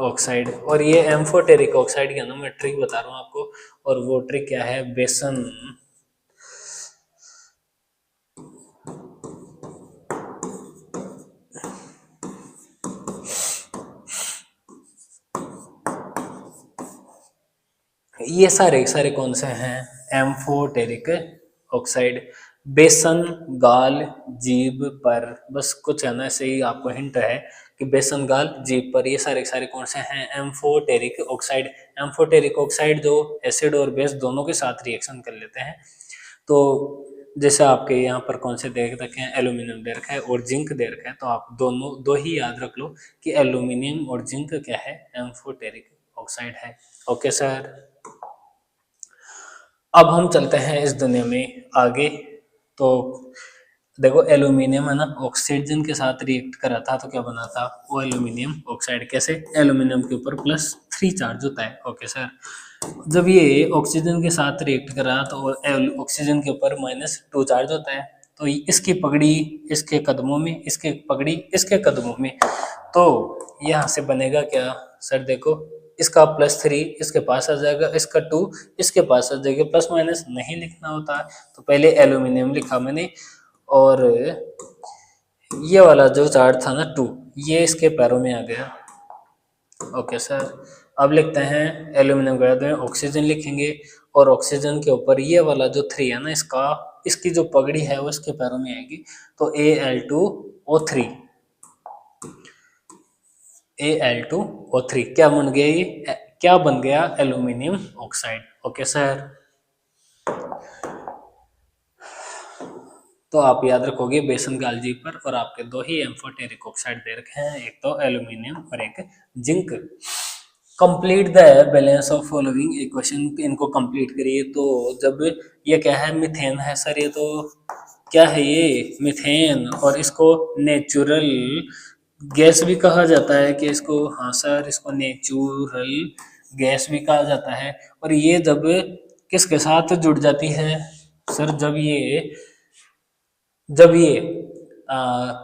ऑक्साइड, और ये एम्फोटेरिक ऑक्साइड का ना मैं ट्रिक बता रहा हूँ आपको, और वो ट्रिक क्या है, बेसन ये सारे सारे कौन से हैं, एम्फोटेरिक ऑक्साइड। बेसन, गाल, जीभ पर, बस कुछ है ना ऐसे ही आपको हिंट है कि बेसन, गाल, जीभ पर, ये सारे सारे कौन से हैं, एम्फोटेरिक ऑक्साइड। एम्फोटेरिक ऑक्साइड जो एसिड और बेस दोनों के साथ रिएक्शन कर लेते हैं। तो जैसे आपके यहाँ पर कौन से दे रखे हैं, एल्यूमिनियम दे रखा है और जिंक दे रखा है, तो आप दोनों दो ही याद रख लो कि एल्यूमिनियम और जिंक क्या है, एम्फोटेरिक ऑक्साइड है। Okay sir. अब हम चलते हैं इस दुनिया में आगे। तो देखो एल्यूमिनियम है ना, ऑक्सीजन के साथ रिएक्ट करा था तो क्या बना था, वो एल्यूमिनियम ऑक्साइड। कैसे, एल्यूमिनियम के ऊपर +3 चार्ज होता है। Okay sir. जब ये ऑक्सीजन के साथ रिएक्ट करा तो ऑक्सीजन के ऊपर -2 चार्ज होता है। तो इसकी पगड़ी इसके कदमों में, इसके पगड़ी इसके कदमों में, तो यहाँ से बनेगा क्या सर, देखो इसका +3 इसके पास आ जाएगा, इसका 2 इसके पास आ जाएगा, प्लस माइनस नहीं लिखना होता है, तो पहले एल्यूमिनियम लिखा मैंने, और ये वाला जो चार्ज था ना 2, ये इसके पैरों में आ गया। Okay sir. अब लिखते हैं एल्यूमिनियम के बाद में ऑक्सीजन लिखेंगे, और ऑक्सीजन के ऊपर ये वाला जो 3 है ना, इसका इसकी जो पगड़ी है वो इसके पैरों में आएगी, तो Al2O3, Al2O3 क्या बन गया, ये क्या बन गया, एल्यूमिनियम ऑक्साइड। Okay sir. तो आप याद रखोगे बेसन गालजी पर, और आपके दो ही एम्फोटेरिक ऑक्साइड दे रखे हैं, एक तो एल्यूमिनियम और एक zinc. Complete the balance of following equation, इनको कंप्लीट करिए। तो जब ये क्या है, मीथेन है सर, ये तो क्या है, ये मीथेन, और इसको नेचुरल गैस भी कहा जाता है कि इसको, हाँ सर, इसको नेचुरल गैस भी कहा जाता है। और ये जब किसके साथ जुड़ जाती है सर, जब ये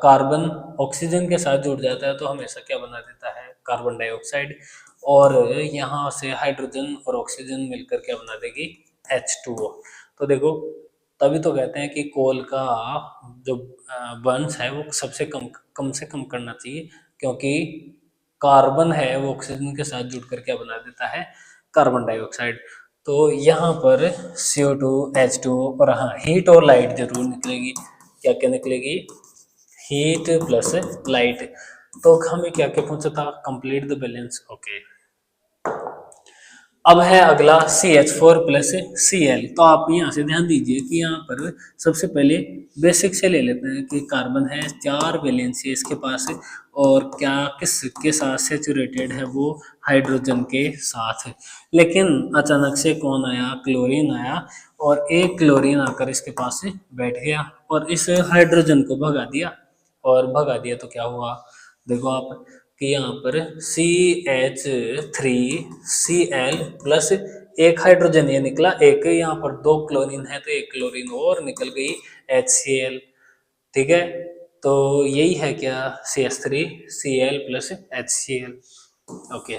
कार्बन ऑक्सीजन के साथ जुड़ जाता है तो हमेशा क्या बना देता है, कार्बन डाइऑक्साइड। और यहाँ से हाइड्रोजन और ऑक्सीजन मिलकर क्या बना देगी, H2O। तो देखो तभी तो कहते हैं कि कोल का जो वंश है वो सबसे कम से कम करना चाहिए, क्योंकि कार्बन है वो ऑक्सीजन के साथ जुड़कर क्या बना देता है, कार्बन डाइऑक्साइड। तो यहाँ पर CO2 H2O, और हाँ हीट और लाइट जरूर निकलेगी। क्या क्या निकलेगी, हीट प्लस लाइट। तो हमें क्या क्या पूछा था, कंप्लीट द बैलेंस। ओके। अब है अगला CH4 प्लस Cl। तो आप यहाँ से ध्यान दीजिए कि यहाँ पर सबसे पहले बेसिक से ले लेते हैं कि कार्बन है, 4 वैलेंस है इसके पास, और क्या किसके साथ सेचुरेटेड है, वो हाइड्रोजन के साथ। लेकिन अचानक से कौन आया, क्लोरीन आया, और एक क्लोरीन आकर इसके पास से बैठ गया और इस हाइड्रोजन को भगा दिया। और भगा दिया तो क्या हुआ, देखो आप कि यहाँ पर CH3Cl प्लस एक हाइड्रोजन ये निकला, एक यहाँ पर 2 क्लोरीन है तो एक क्लोरीन और निकल गई, HCl। ठीक है, तो यही है क्या, CH3Cl प्लस HCl। ओके।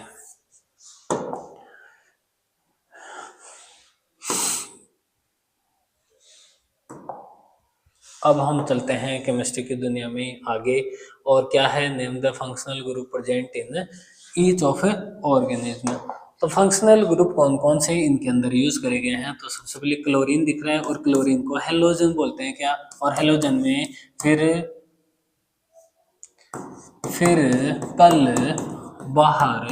अब हम चलते हैं केमिस्ट्री की दुनिया में आगे, और क्या है, name the functional group present in each of organism. तो फंक्शनल ग्रुप कौन कौन से इनके अंदर यूज करे गए हैं, तो सबसे पहले क्लोरीन दिख रहा है और क्लोरीन को हेलोजन बोलते हैं क्या, और हेलोजन में फिर कल बाहर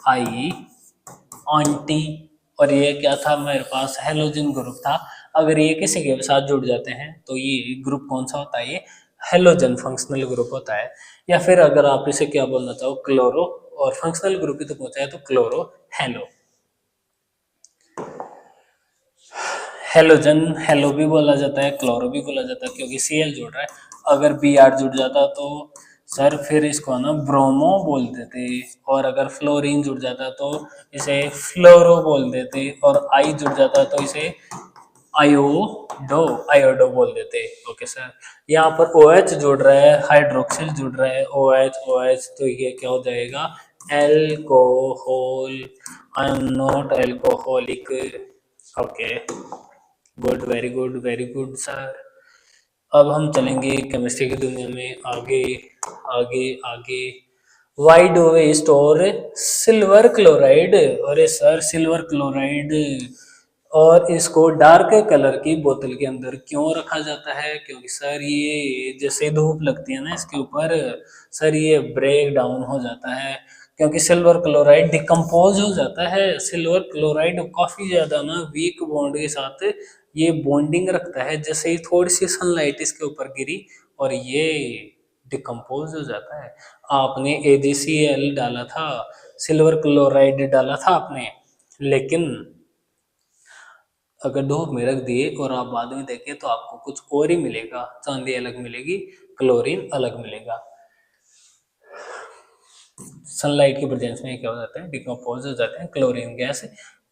आई आंटी, और ये क्या था, मेरे पास हेलोजन ग्रुप था। अगर ये किसी के साथ जुड़ जाते हैं तो ये ग्रुप कौन सा होता है, ये हेलोजन फंक्शनल ग्रुप होता है। या फिर अगर आप इसे क्या बोलना चाहो, क्लोरो, और फंक्शनल ग्रुप ही तो पूछा है तो क्लोरो हेलो। हेलोजन हेलो भी बोला जाता है, क्लोरो भी बोला जाता है, क्योंकि Cl जुड़ रहा है। अगर Br जुड़ जाता तो सर फिर इसको ना ब्रोमो बोल देते, और अगर फ्लोरीन जुड़ जाता तो इसे फ्लोरो बोल देते, और आई जुड़ जाता तो इसे आयोडो आयोडो बोल देते। ओके सर, यहाँ पर OH जुड़ रहा है, हाइड्रोक्सिल जुड़ रहा है, OH, तो ये क्या हो जाएगा, alcohol. I am not alcoholic. Okay, good, very good sir. अब हम चलेंगे केमिस्ट्री की दुनिया में आगे आगे आगे। Why do we store silver chloride, अरे सर सिल्वर क्लोराइड और इसको डार्क कलर की बोतल के अंदर क्यों रखा जाता है, क्योंकि सर ये जैसे धूप लगती है ना इसके ऊपर, सर ये ब्रेक डाउन हो जाता है, क्योंकि सिल्वर क्लोराइड डिकम्पोज हो जाता है। सिल्वर क्लोराइड काफी ज्यादा ना वीक बॉन्ड के साथ ये बॉन्डिंग रखता है, जैसे ही थोड़ी सी सनलाइट इसके ऊपर गिरी और ये डिकम्पोज हो जाता है। आपने AgCl डाला था, सिल्वर क्लोराइड डाला था आपने, लेकिन अगर धूप में रख दिए और आप बाद में देखें तो आपको कुछ और ही मिलेगा, चांदी अलग मिलेगी, क्लोरीन अलग मिलेगा। सनलाइट की प्रेजेंस में क्या हो जाता है, डिकम्पोज हो जाते हैं, क्लोरीन गैस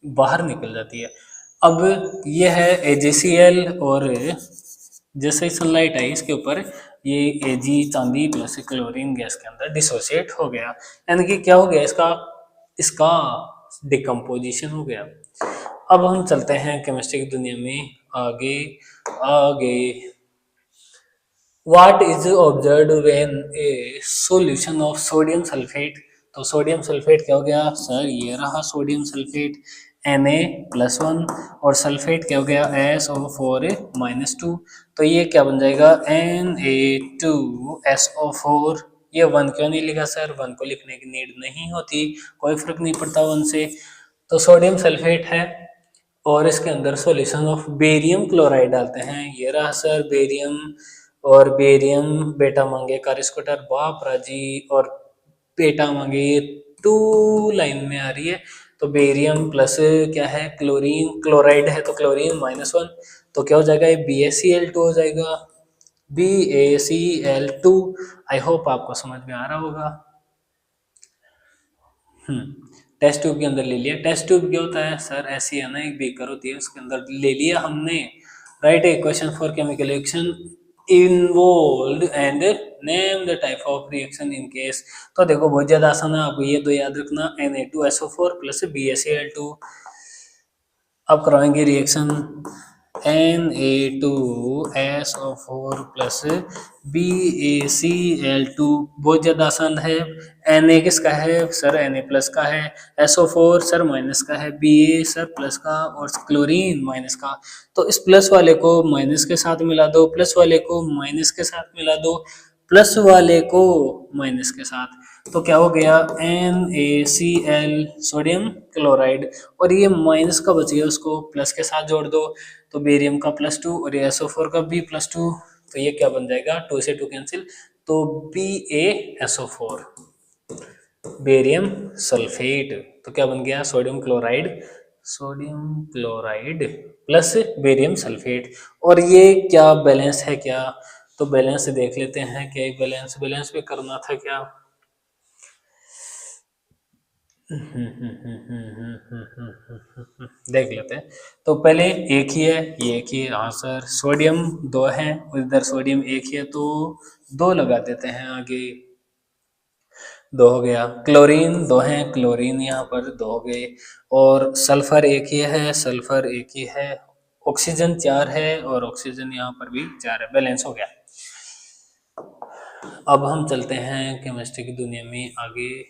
बाहर निकल जाती है। अब ये है AgCl, और जैसे ही सनलाइट आई इसके ऊपर ये Ag चांदी प्लस क्लोरीन गैस के अंदर डिसोसिएट हो गया, यानी कि क्या हो गया, इसका इसका डिकम्पोजिशन हो गया। अब हम चलते हैं केमिस्ट्री की दुनिया में आगे आगे। What is observed when a solution of sodium sulfate, तो सोडियम सल्फेट क्या हो गया सर, ये रहा सोडियम सल्फेट Na+1, और सल्फेट क्या हो गया SO4-2, तो ये क्या बन जाएगा Na2SO4। ये 1 क्यों नहीं लिखा सर, 1 को लिखने की नीड नहीं होती, कोई फर्क नहीं पड़ता 1 से। तो सोडियम सल्फेट है और इसके अंदर सॉल्यूशन ऑफ बेरियम क्लोराइड डालते हैं, ये रहा सर बेरियम, और बेरियम बेटा मांगे कारिस्कोटर बाप राजी, और बेटा मांगे ये 2 लाइन में आ रही है, तो बेरियम प्लस क्या है क्लोरीन, क्लोराइड है तो क्लोरीन -1, तो क्या हो जाएगा ये BaCl2 हो जाएगा, BaCl2। आई होप आपको समझ में आ रहा होगा। टेस्ट ट्यूब के अंदर ले लिया। टेस्ट ट्यूब क्या होता है सर, ऐसी है ना एक बीकर होती है, उसके अंदर ले लिया हमने, right A question for chemical reaction involved and name the type of reaction in case. तो देखो बहुत ज्यादा आसान है, आपको ये दो याद रखना, Na2SO4 प्लस BaCl2। अब करवाएंगे रिएक्शन Na2SO4 प्लस BaCl2, बहुत ज़्यादा आसान है। Na किसका है सर, Na प्लस का है, SO4 सर माइनस का है, Ba सर प्लस का, और क्लोरीन माइनस का। तो इस प्लस वाले को माइनस के साथ मिला दो, प्लस वाले को माइनस के साथ मिला दो, प्लस वाले को माइनस के साथ, तो क्या हो गया NaCl सोडियम क्लोराइड, और ये माइनस का बच गया उसको प्लस के साथ जोड़ दो, तो बेरियम का +2 और ये SO4 का भी +2, तो ये क्या बन जाएगा 2 से 2 कैंसिल, तो BaSO4 बेरियम सल्फेट, तो क्या बन गया sodium chloride plus barium sulphate. और ये क्या बैलेंस है क्या, तो बैलेंस देख लेते हैं क्या, बैलेंस पे करना था क्या, देख लेते हैं। तो पहले एक ही है, ये एक ही है, हाँ सर सोडियम 2 है, इधर सोडियम 1 ही है, तो 2 लगा देते हैं आगे, 2 हो गया। क्लोरीन 2 है, क्लोरीन यहाँ पर 2 हो गए, और सल्फर 1 ही है, सल्फर 1 ही है, ऑक्सीजन 4 है, और ऑक्सीजन यहाँ पर भी 4 है, बैलेंस हो गया। अब हम चलते हैं केमिस्ट्री की दुनिया में आगे,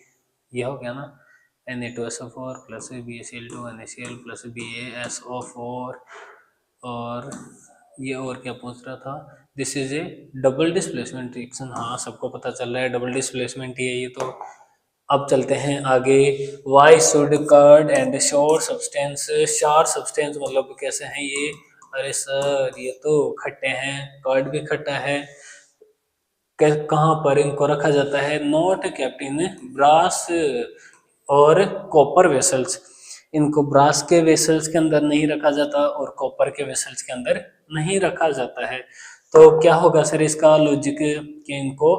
ये हो गया ना, Na2SO4 plus BaCl2 NaCl plus BaSO4। और ये और क्या पूछ रहा था, this is A double displacement reaction. हाँ, सबको पता चल रहा है डबल डिस्प्लेसमेंट ही है ये तो। अब चलते हैं आगे। Why should curd and sour substance, sour substance मतलब कैसे हैं ये? अरे सर ये तो खट्टे हैं, कर्ड भी खट्टा है। कहाँ पर इनको रखा जाता है? नॉट केप्ट इन ब्रास और कॉपर वेसल्स। इनको ब्रास के वेसल्स के अंदर नहीं रखा जाता और कॉपर के वेसल्स के अंदर नहीं रखा जाता है। तो क्या होगा सर इसका लॉजिक कि इनको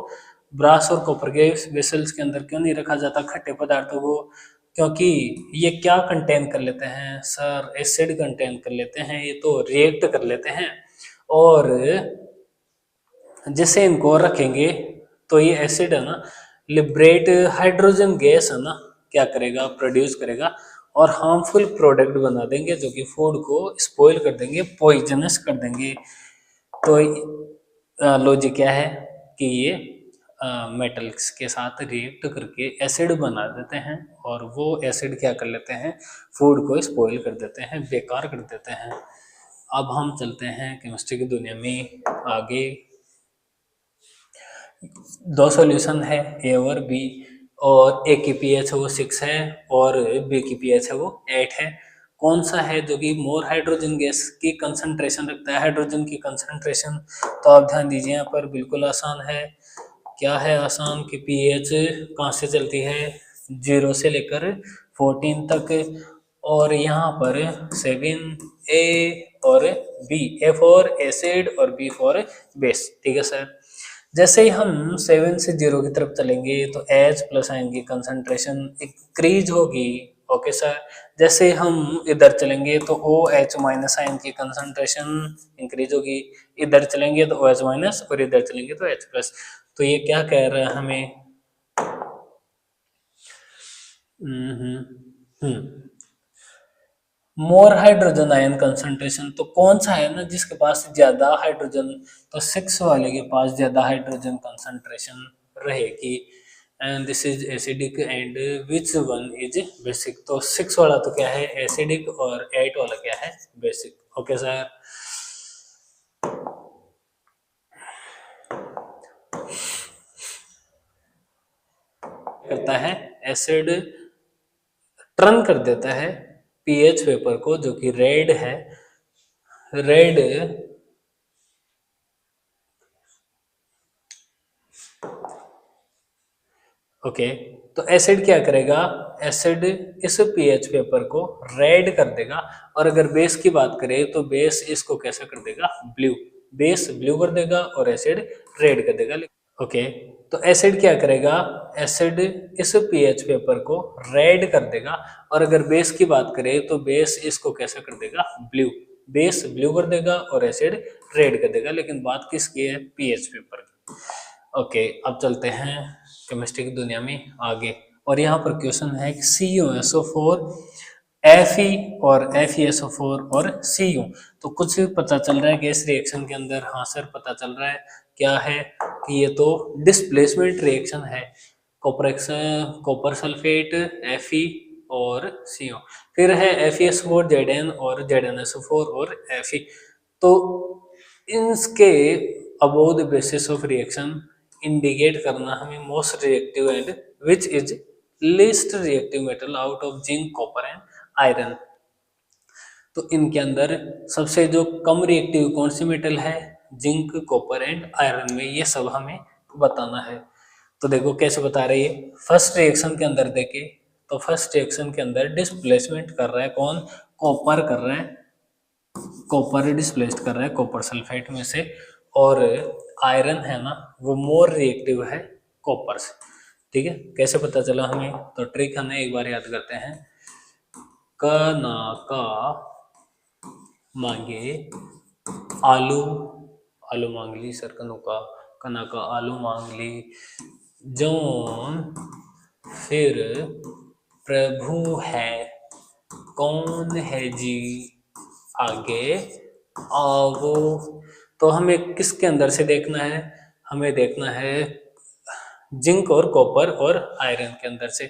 ब्रास और कॉपर के वेसल्स के अंदर क्यों नहीं रखा जाता खट्टे पदार्थों को? क्योंकि ये क्या कंटेन कर लेते हैं सर? एसिड कंटेन कर लेते हैं, ये तो रिएक्ट कर लेते हैं। और जैसे इनको रखेंगे तो ये एसिड है ना, लिबरेट हाइड्रोजन गैस है ना, क्या करेगा? प्रोड्यूस करेगा और हार्मफुल प्रोडक्ट बना देंगे जो कि फूड को स्पॉइल कर देंगे, पॉइजनस कर देंगे। तो लॉजिक क्या है कि ये मेटल्स के साथ रिएक्ट करके एसिड बना देते हैं और वो एसिड क्या कर लेते हैं? फूड को स्पॉइल कर देते हैं, बेकार कर देते हैं। अब हम चलते हैं केमिस्ट्री की दुनिया में आगे। दो सॉल्यूशन है, ए और बी, और ए की पीएच है वो 6 है और बी की पीएच है वो 8 है। कौन सा है जो कि मोर हाइड्रोजन गैस की कंसंट्रेशन रखता है, हाइड्रोजन की कंसंट्रेशन? तो आप ध्यान दीजिए, यहाँ पर बिल्कुल आसान है। क्या है आसान? कि पीएच कहाँ से चलती है? 0 से लेकर 14 तक। और यहाँ पर 7 ए और बी, ए फॉर एसिड और बी फॉर बेस। ठीक है सर। जैसे ही हम 7 से 0 की तरफ चलेंगे तो H प्लस आयन की कंसंट्रेशन इंक्रीज होगी। Okay sir. जैसे ही हम इधर चलेंगे तो OH माइनस आयन की कंसंट्रेशन इंक्रीज होगी। इधर चलेंगे तो OH माइनस और इधर चलेंगे तो H प्लस। तो ये क्या कह रहा है हमें? More hydrogen ion concentration. तो कौन सा है ना जिसके पास ज्यादा हाइड्रोजन? तो 6 वाले के पास ज्यादा हाइड्रोजन कंसंट्रेशन रहेगी। And this is acidic and which one is basic? तो 6 वाला तो क्या है? एसिडिक और 8 वाला क्या है? बेसिक। Okay sir. करता है एसिड टर्न कर देता है पीएच पेपर को, जो कि रेड है, रेड ओके। तो एसिड क्या करेगा? एसिड इस पीएच पेपर को रेड कर देगा। और अगर बेस की बात करें तो बेस इसको कैसा कर देगा? ब्लू। बेस ब्लू कर देगा और एसिड रेड कर देगा। ओके। तो एसिड क्या करेगा? एसिड इस पीएच पेपर को रेड कर देगा। और अगर बेस की बात करें तो बेस इसको कैसा कर देगा? ब्लू। बेस ब्लू कर देगा और एसिड रेड कर देगा। लेकिन बात किसकी है? पीएच पेपर की। ओके, अब चलते हैं केमिस्ट्री की दुनिया में आगे। और यहाँ पर क्वेश्चन है कि CuSO4 Fe और FeSO4 और Cu। तो कुछ पता चल रहा है कि इस रिएक्शन के अंदर? हाँ सर पता चल रहा है। क्या है? कि ये तो डिस्प्लेसमेंट रिएक्शन है। कॉपर सल्फेट Fe और Cu। फिर है FeSO4 Zn और ZnSO4 और Fe। तो इनके about the basis of reaction indicate करना हमें most reactive and which is least reactive metal out of zinc, copper and iron. तो इनके अंदर सबसे जो कम रिएक्टिव कौन सी मेटल है? जिंक, कॉपर एंड आयरन में। ये सब हमें बताना है। तो देखो कैसे बता रही है। फर्स्ट रिएक्शन के अंदर देखे तो फर्स्ट रिएक्शन के अंदर डिस्प्लेसमेंट कर रहा है कौन? कॉपर कर रहा है। कॉपर डिस्प्लेस्ड कर रहा है कॉपर सल्फेट में से। और आयरन है ना वो मोर रिएक्टिव है कॉपर से। ठीक है, कैसे पता चला हमें? तो ट्रिक हमें एक बार याद करते हैं। क ना का मांगे आलू, आलू मांग ली सर। कनु का कना का आलू मांग ली। जौन फिर प्रभु है, कौन है जी आगे आओ। तो हमें किसके अंदर से देखना है? हमें देखना है जिंक और कॉपर और आयरन के अंदर से।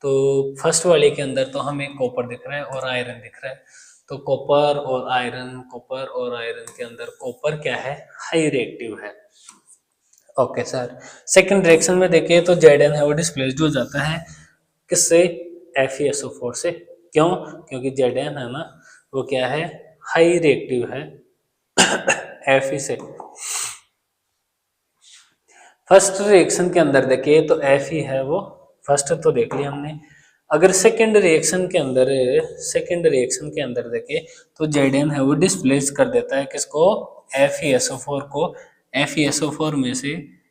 तो फर्स्ट वाले के अंदर तो हमें कॉपर दिख रहा है और आयरन दिख रहा है। तो कॉपर और आयरन के अंदर कॉपर क्या है, हाई रिएक्टिव है। ओके सर, सेकंड रिएक्शन में देखिए तो Zn है वो डिस्प्लेस्ड हो जाता है किससे, FeSO4 से। क्यों? क्योंकि Zn है ना वो क्या है, हाई रिएक्टिव है Fe से। फर्स्ट रिएक्शन के अंदर देखिए तो Fe है वो, फर्स्ट तो देख लिया हमने। अगर सेकंड रिएक्शन के अंदर देखे तो Zn है वो डिस्प्लेस कर देता है किसको, FeSO4 को। FeSO4 में से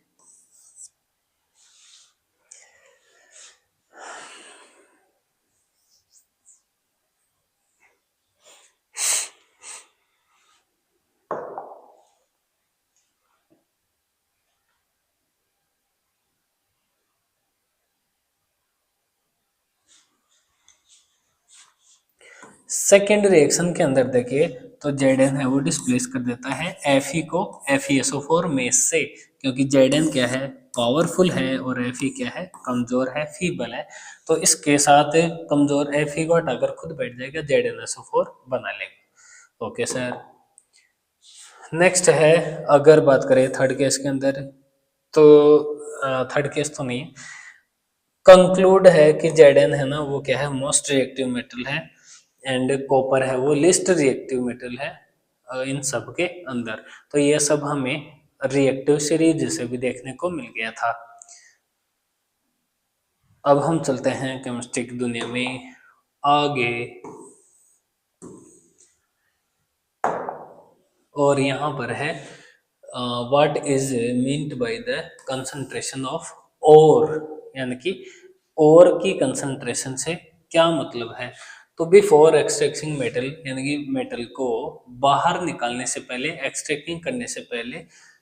सेकेंड रिएक्शन के अंदर देखिए तो Zn है वो डिस्प्लेस कर देता है Fe को FeSO4 में से, क्योंकि Zn क्या है, पावरफुल है और Fe क्या है, कमजोर है, फीबल है। तो इसके साथ कमजोर Fe को हटाकर खुद बैठ जाएगा, ZnSO4 बना लेगा। ओके सर, नेक्स्ट है, अगर बात करें थर्ड केस के अंदर, तो थर्ड केस तो नहीं, कंक्लूड है कि Zn है ना वो क्या है, मोस्ट रिएक्टिव मेटल है एंड कॉपर है वो लिस्ट रिएक्टिव मेटल है इन सब के अंदर। तो ये सब हमें रिएक्टिव सीरीज से भी देखने को मिल गया था। अब हम चलते हैं केमिस्ट्री की दुनिया में आगे, और यहाँ पर है what is meant by the concentration of ore, यानी कि ओर की कंसंट्रेशन से क्या मतलब है। तो बिफोर एक्सट्रैक्टिंग मेटल, यानी कि मेटल को बाहर निकालने से पहले, एक्सट्रैक्टिंग करने से पहले,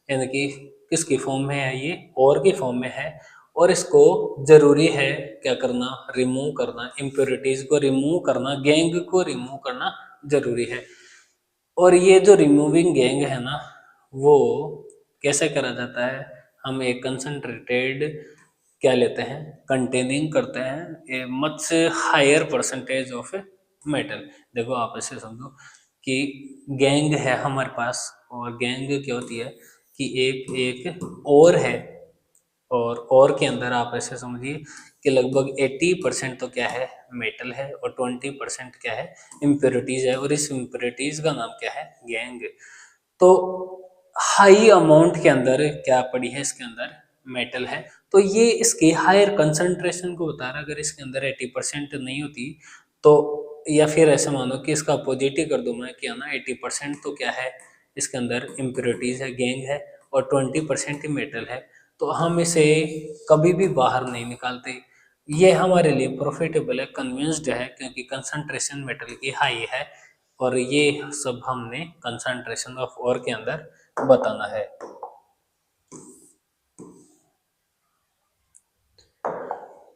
यानी कि किसकी फॉर्म में है ये, ओर की फॉर्म में है, और इसको जरूरी है क्या करना, रिमूव करना, इम्प्योरिटीज को रिमूव करना, गैंग को रिमूव करना जरूरी है। और ये जो रिमूविंग गैंग है ना वो कैसे करा जाता है, हम एक कंसंट्रेटेड क्या लेते हैं, कंटेनिंग करते हैं a much higher percentage of metal. देखो आप ऐसे समझो कि गैंग है हमारे पास, और गैंग क्या होती है कि एक एक और है, और के अंदर आप ऐसे समझिए कि लगभग 80% तो क्या है, मेटल है, और 20% क्या है, इम्प्योरिटीज है, और इस इम्प्योरिटीज का नाम क्या है, गैंग। तो हाई अमाउंट के अंदर क्या पड़ी है, इसके अंदर मेटल है, तो ये इसकी हायर कंसंट्रेशन को बता रहा है। अगर इसके अंदर 80% नहीं होती तो, या फिर ऐसे मानो कि इसका अपोजिट ही कर दूं मैं, क्या ना 80% तो क्या है, इसके अंदर इम्प्योरिटीज है, गैंग है, और 20% ही मेटल है, तो हम इसे कभी भी बाहर नहीं निकालते। ये हमारे लिए प्रॉफिटेबल है, कन्विंस्ड है, क्योंकि कंसंट्रेशन मेटल की हाई है, और ये सब हमने कंसंट्रेशन ऑफ ओर के अंदर बताना है।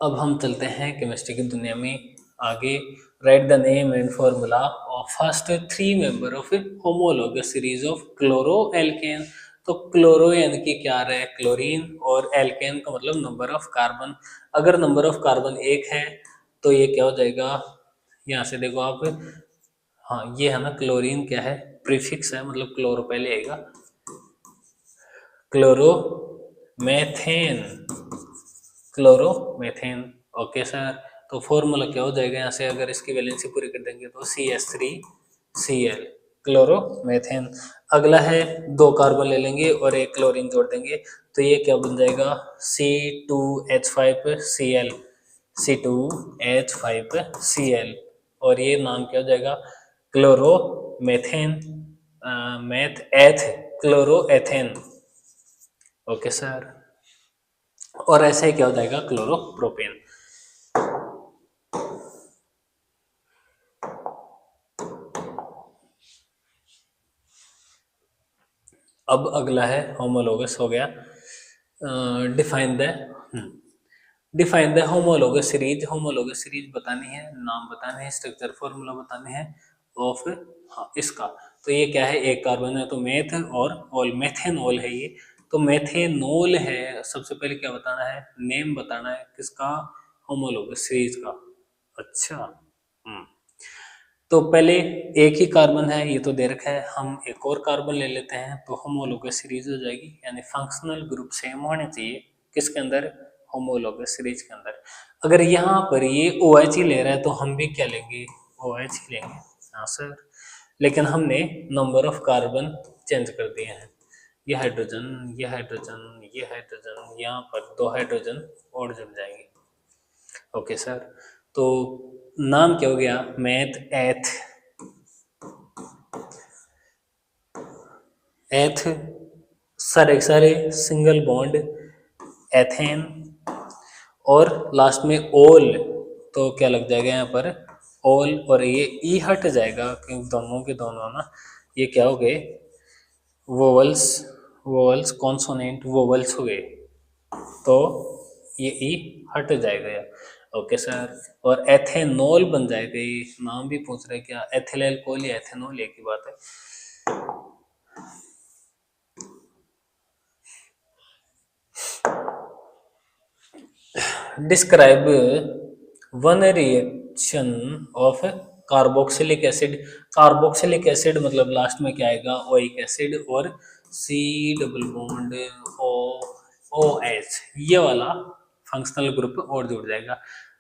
अब हम चलते हैं केमिस्ट्री की दुनिया में आगे। Write the name and formula of first three member of homologous series of chloro alkane. तो क्लोरो यानी कि क्या आ रहा है, क्लोरीन, और एल्केन का मतलब नंबर ऑफ कार्बन। अगर नंबर ऑफ कार्बन एक है तो ये क्या हो जाएगा, यहाँ से देखो आप, हाँ ये है ना, क्लोरीन क्या है, प्रीफिक्स है, मतलब क्लोरो पहले आएगा, chloro methane, chloromethane. Okay sir, तो फॉर्मूला क्या हो जाएगा यहाँ से, अगर इसकी वैलेंसी पूरी कर देंगे तो CH3Cl, क्लोरोमेथेन। अगला है, दो कार्बन ले लेंगे और एक क्लोरीन जोड़ देंगे, तो ये क्या बन जाएगा, C2H5Cl, C2H5Cl, और ये नाम क्या हो जाएगा, क्लोरोमेथेन, मैथ एथ, क्लोरोएथेन। ओके सर, और ऐसे ही क्या हो जाएगा, क्लोरोप्रोपेन। अब अगला है होमोलोगस, हो गया। Define the homologous series. Homologous series बतानी है, नाम बताने हैं, स्ट्रक्चर फॉर्मूला बताने हैं ऑफ, हाँ इसका। तो ये क्या है, एक कार्बन है तो मेथ और ऑल, मेथेनॉल है ये। तो मेथेनॉल है, सबसे पहले क्या बताना है, नेम बताना है किसका, होमोलोगस सीरीज का। अच्छा। तो पहले एक ही कार्बन है, ये तो दे रखा है, हम एक और कार्बन ले लेते हैं तो होमोलोगस सीरीज हो जाएगी, यानी फंक्शनल ग्रुप सेम होने चाहिए किसके अंदर, होमोलोगस सीरीज के अंदर। अगर यहाँ पर ये OH ही ले रहा है तो हम भी क्या लेंगे, OH ही लेंगे। हाँ सर, लेकिन हमने नंबर ऑफ कार्बन चेंज कर दिए हैं, ये हाइड्रोजन, ये हाइड्रोजन, ये हाइड्रोजन, यहाँ पर 2 हाइड्रोजन और जुड़ जाएंगे। ओके सर, तो नाम क्या हो गया, मैथ एथ, एथ सारे सारे सिंगल बॉन्ड एथेन, और लास्ट में ओल, तो क्या लग जाएगा यहाँ पर ओल, और ये ई हट जाएगा क्योंकि दोनों के दोनों ना ये क्या हो गए, वोवल्स, वोवल्स कॉन्सोनेंट वोवल्स हो गए, तो ये ई हट जाएगा। ओके सर, और एथेनॉल बन जाएगा, ये नाम भी पूछ रहे क्या, एथिल एल्कोहल या एथेनॉल, एक ही बात है। Describe one reaction of carboxylic acid, carboxylic acid मतलब लास्ट में क्या आएगा, ओइक एसिड, और C double bond O OH, ये वाला फंक्शनल ग्रुप और जुड़ जाएगा।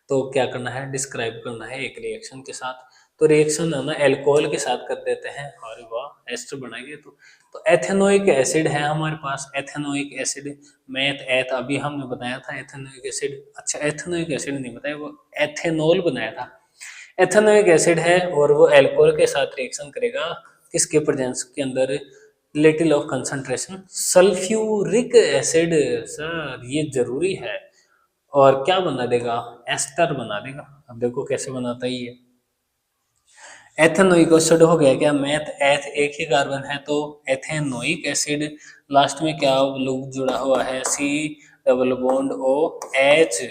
तो क्या करना है, डिस्क्राइब करना है एक रिएक्शन के साथ। तो रिएक्शन है ना एल्कोहल के साथ कर देते हैं, अरे वाह एस्टर बनाएंगे। तो एथेनोइक एसिड है हमारे पास, एथेनोइक एसिड, मैथ एथ अभी हमने बताया था एथेनोइक एसिड, अच्छा एथेनोइक एसिड नहीं बताया, वो एथेनॉल बनाया था। एथेनोइक एसिड है और वो अल्कोहल के साथ रिएक्शन करेगा किसके प्रेजेंस के अंदर, little of concentration sulphuric acid. Sir ये जरूरी है, और क्या बना देगा, एस्टर बना देगा। अब देखो कैसे बनाता है ये, एथेनोइक एसिड हो गया क्या, मैथ एथ एक ही कार्बन है तो एथेनोइक एसिड, लास्ट में क्या लोग जुड़ा हुआ है, C डबल बॉन्ड OH,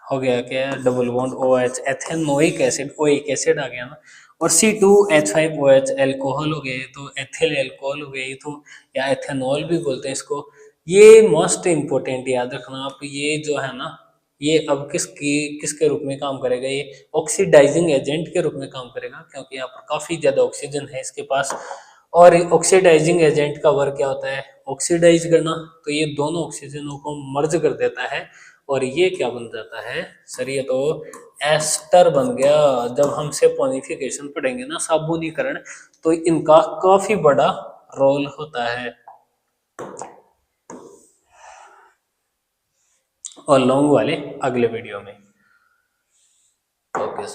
हो गया क्या, double bond OH, ethanoic acid, oic acid आ गया ना, और C2H5OH एल्कोहल हो गए, तो एथिल एल्कोहल हो गई, तो या एथेनॉल भी बोलते हैं इसको। ये मोस्ट इंपोर्टेंट याद रखना आप, ये जो है ना ये अब किसके रूप में काम करेगा, ये ऑक्सीडाइजिंग एजेंट के रूप में काम करेगा, क्योंकि यहाँ पर काफी ज्यादा ऑक्सीजन है इसके पास, और ऑक्सीडाइजिंग एजेंट का वर्क क्या होता है, ऑक्सीडाइज करना। तो ये दोनों ऑक्सीजनों को मर्ज कर देता है, और ये क्या बन जाता है सर, ये तो एस्टर बन गया। जब हम सेपोनिफिकेशन पढ़ेंगे ना, साबुनीकरण, तो इनका काफी बड़ा रोल होता है। और लॉन्ग वाले अगले वीडियो में। ओके।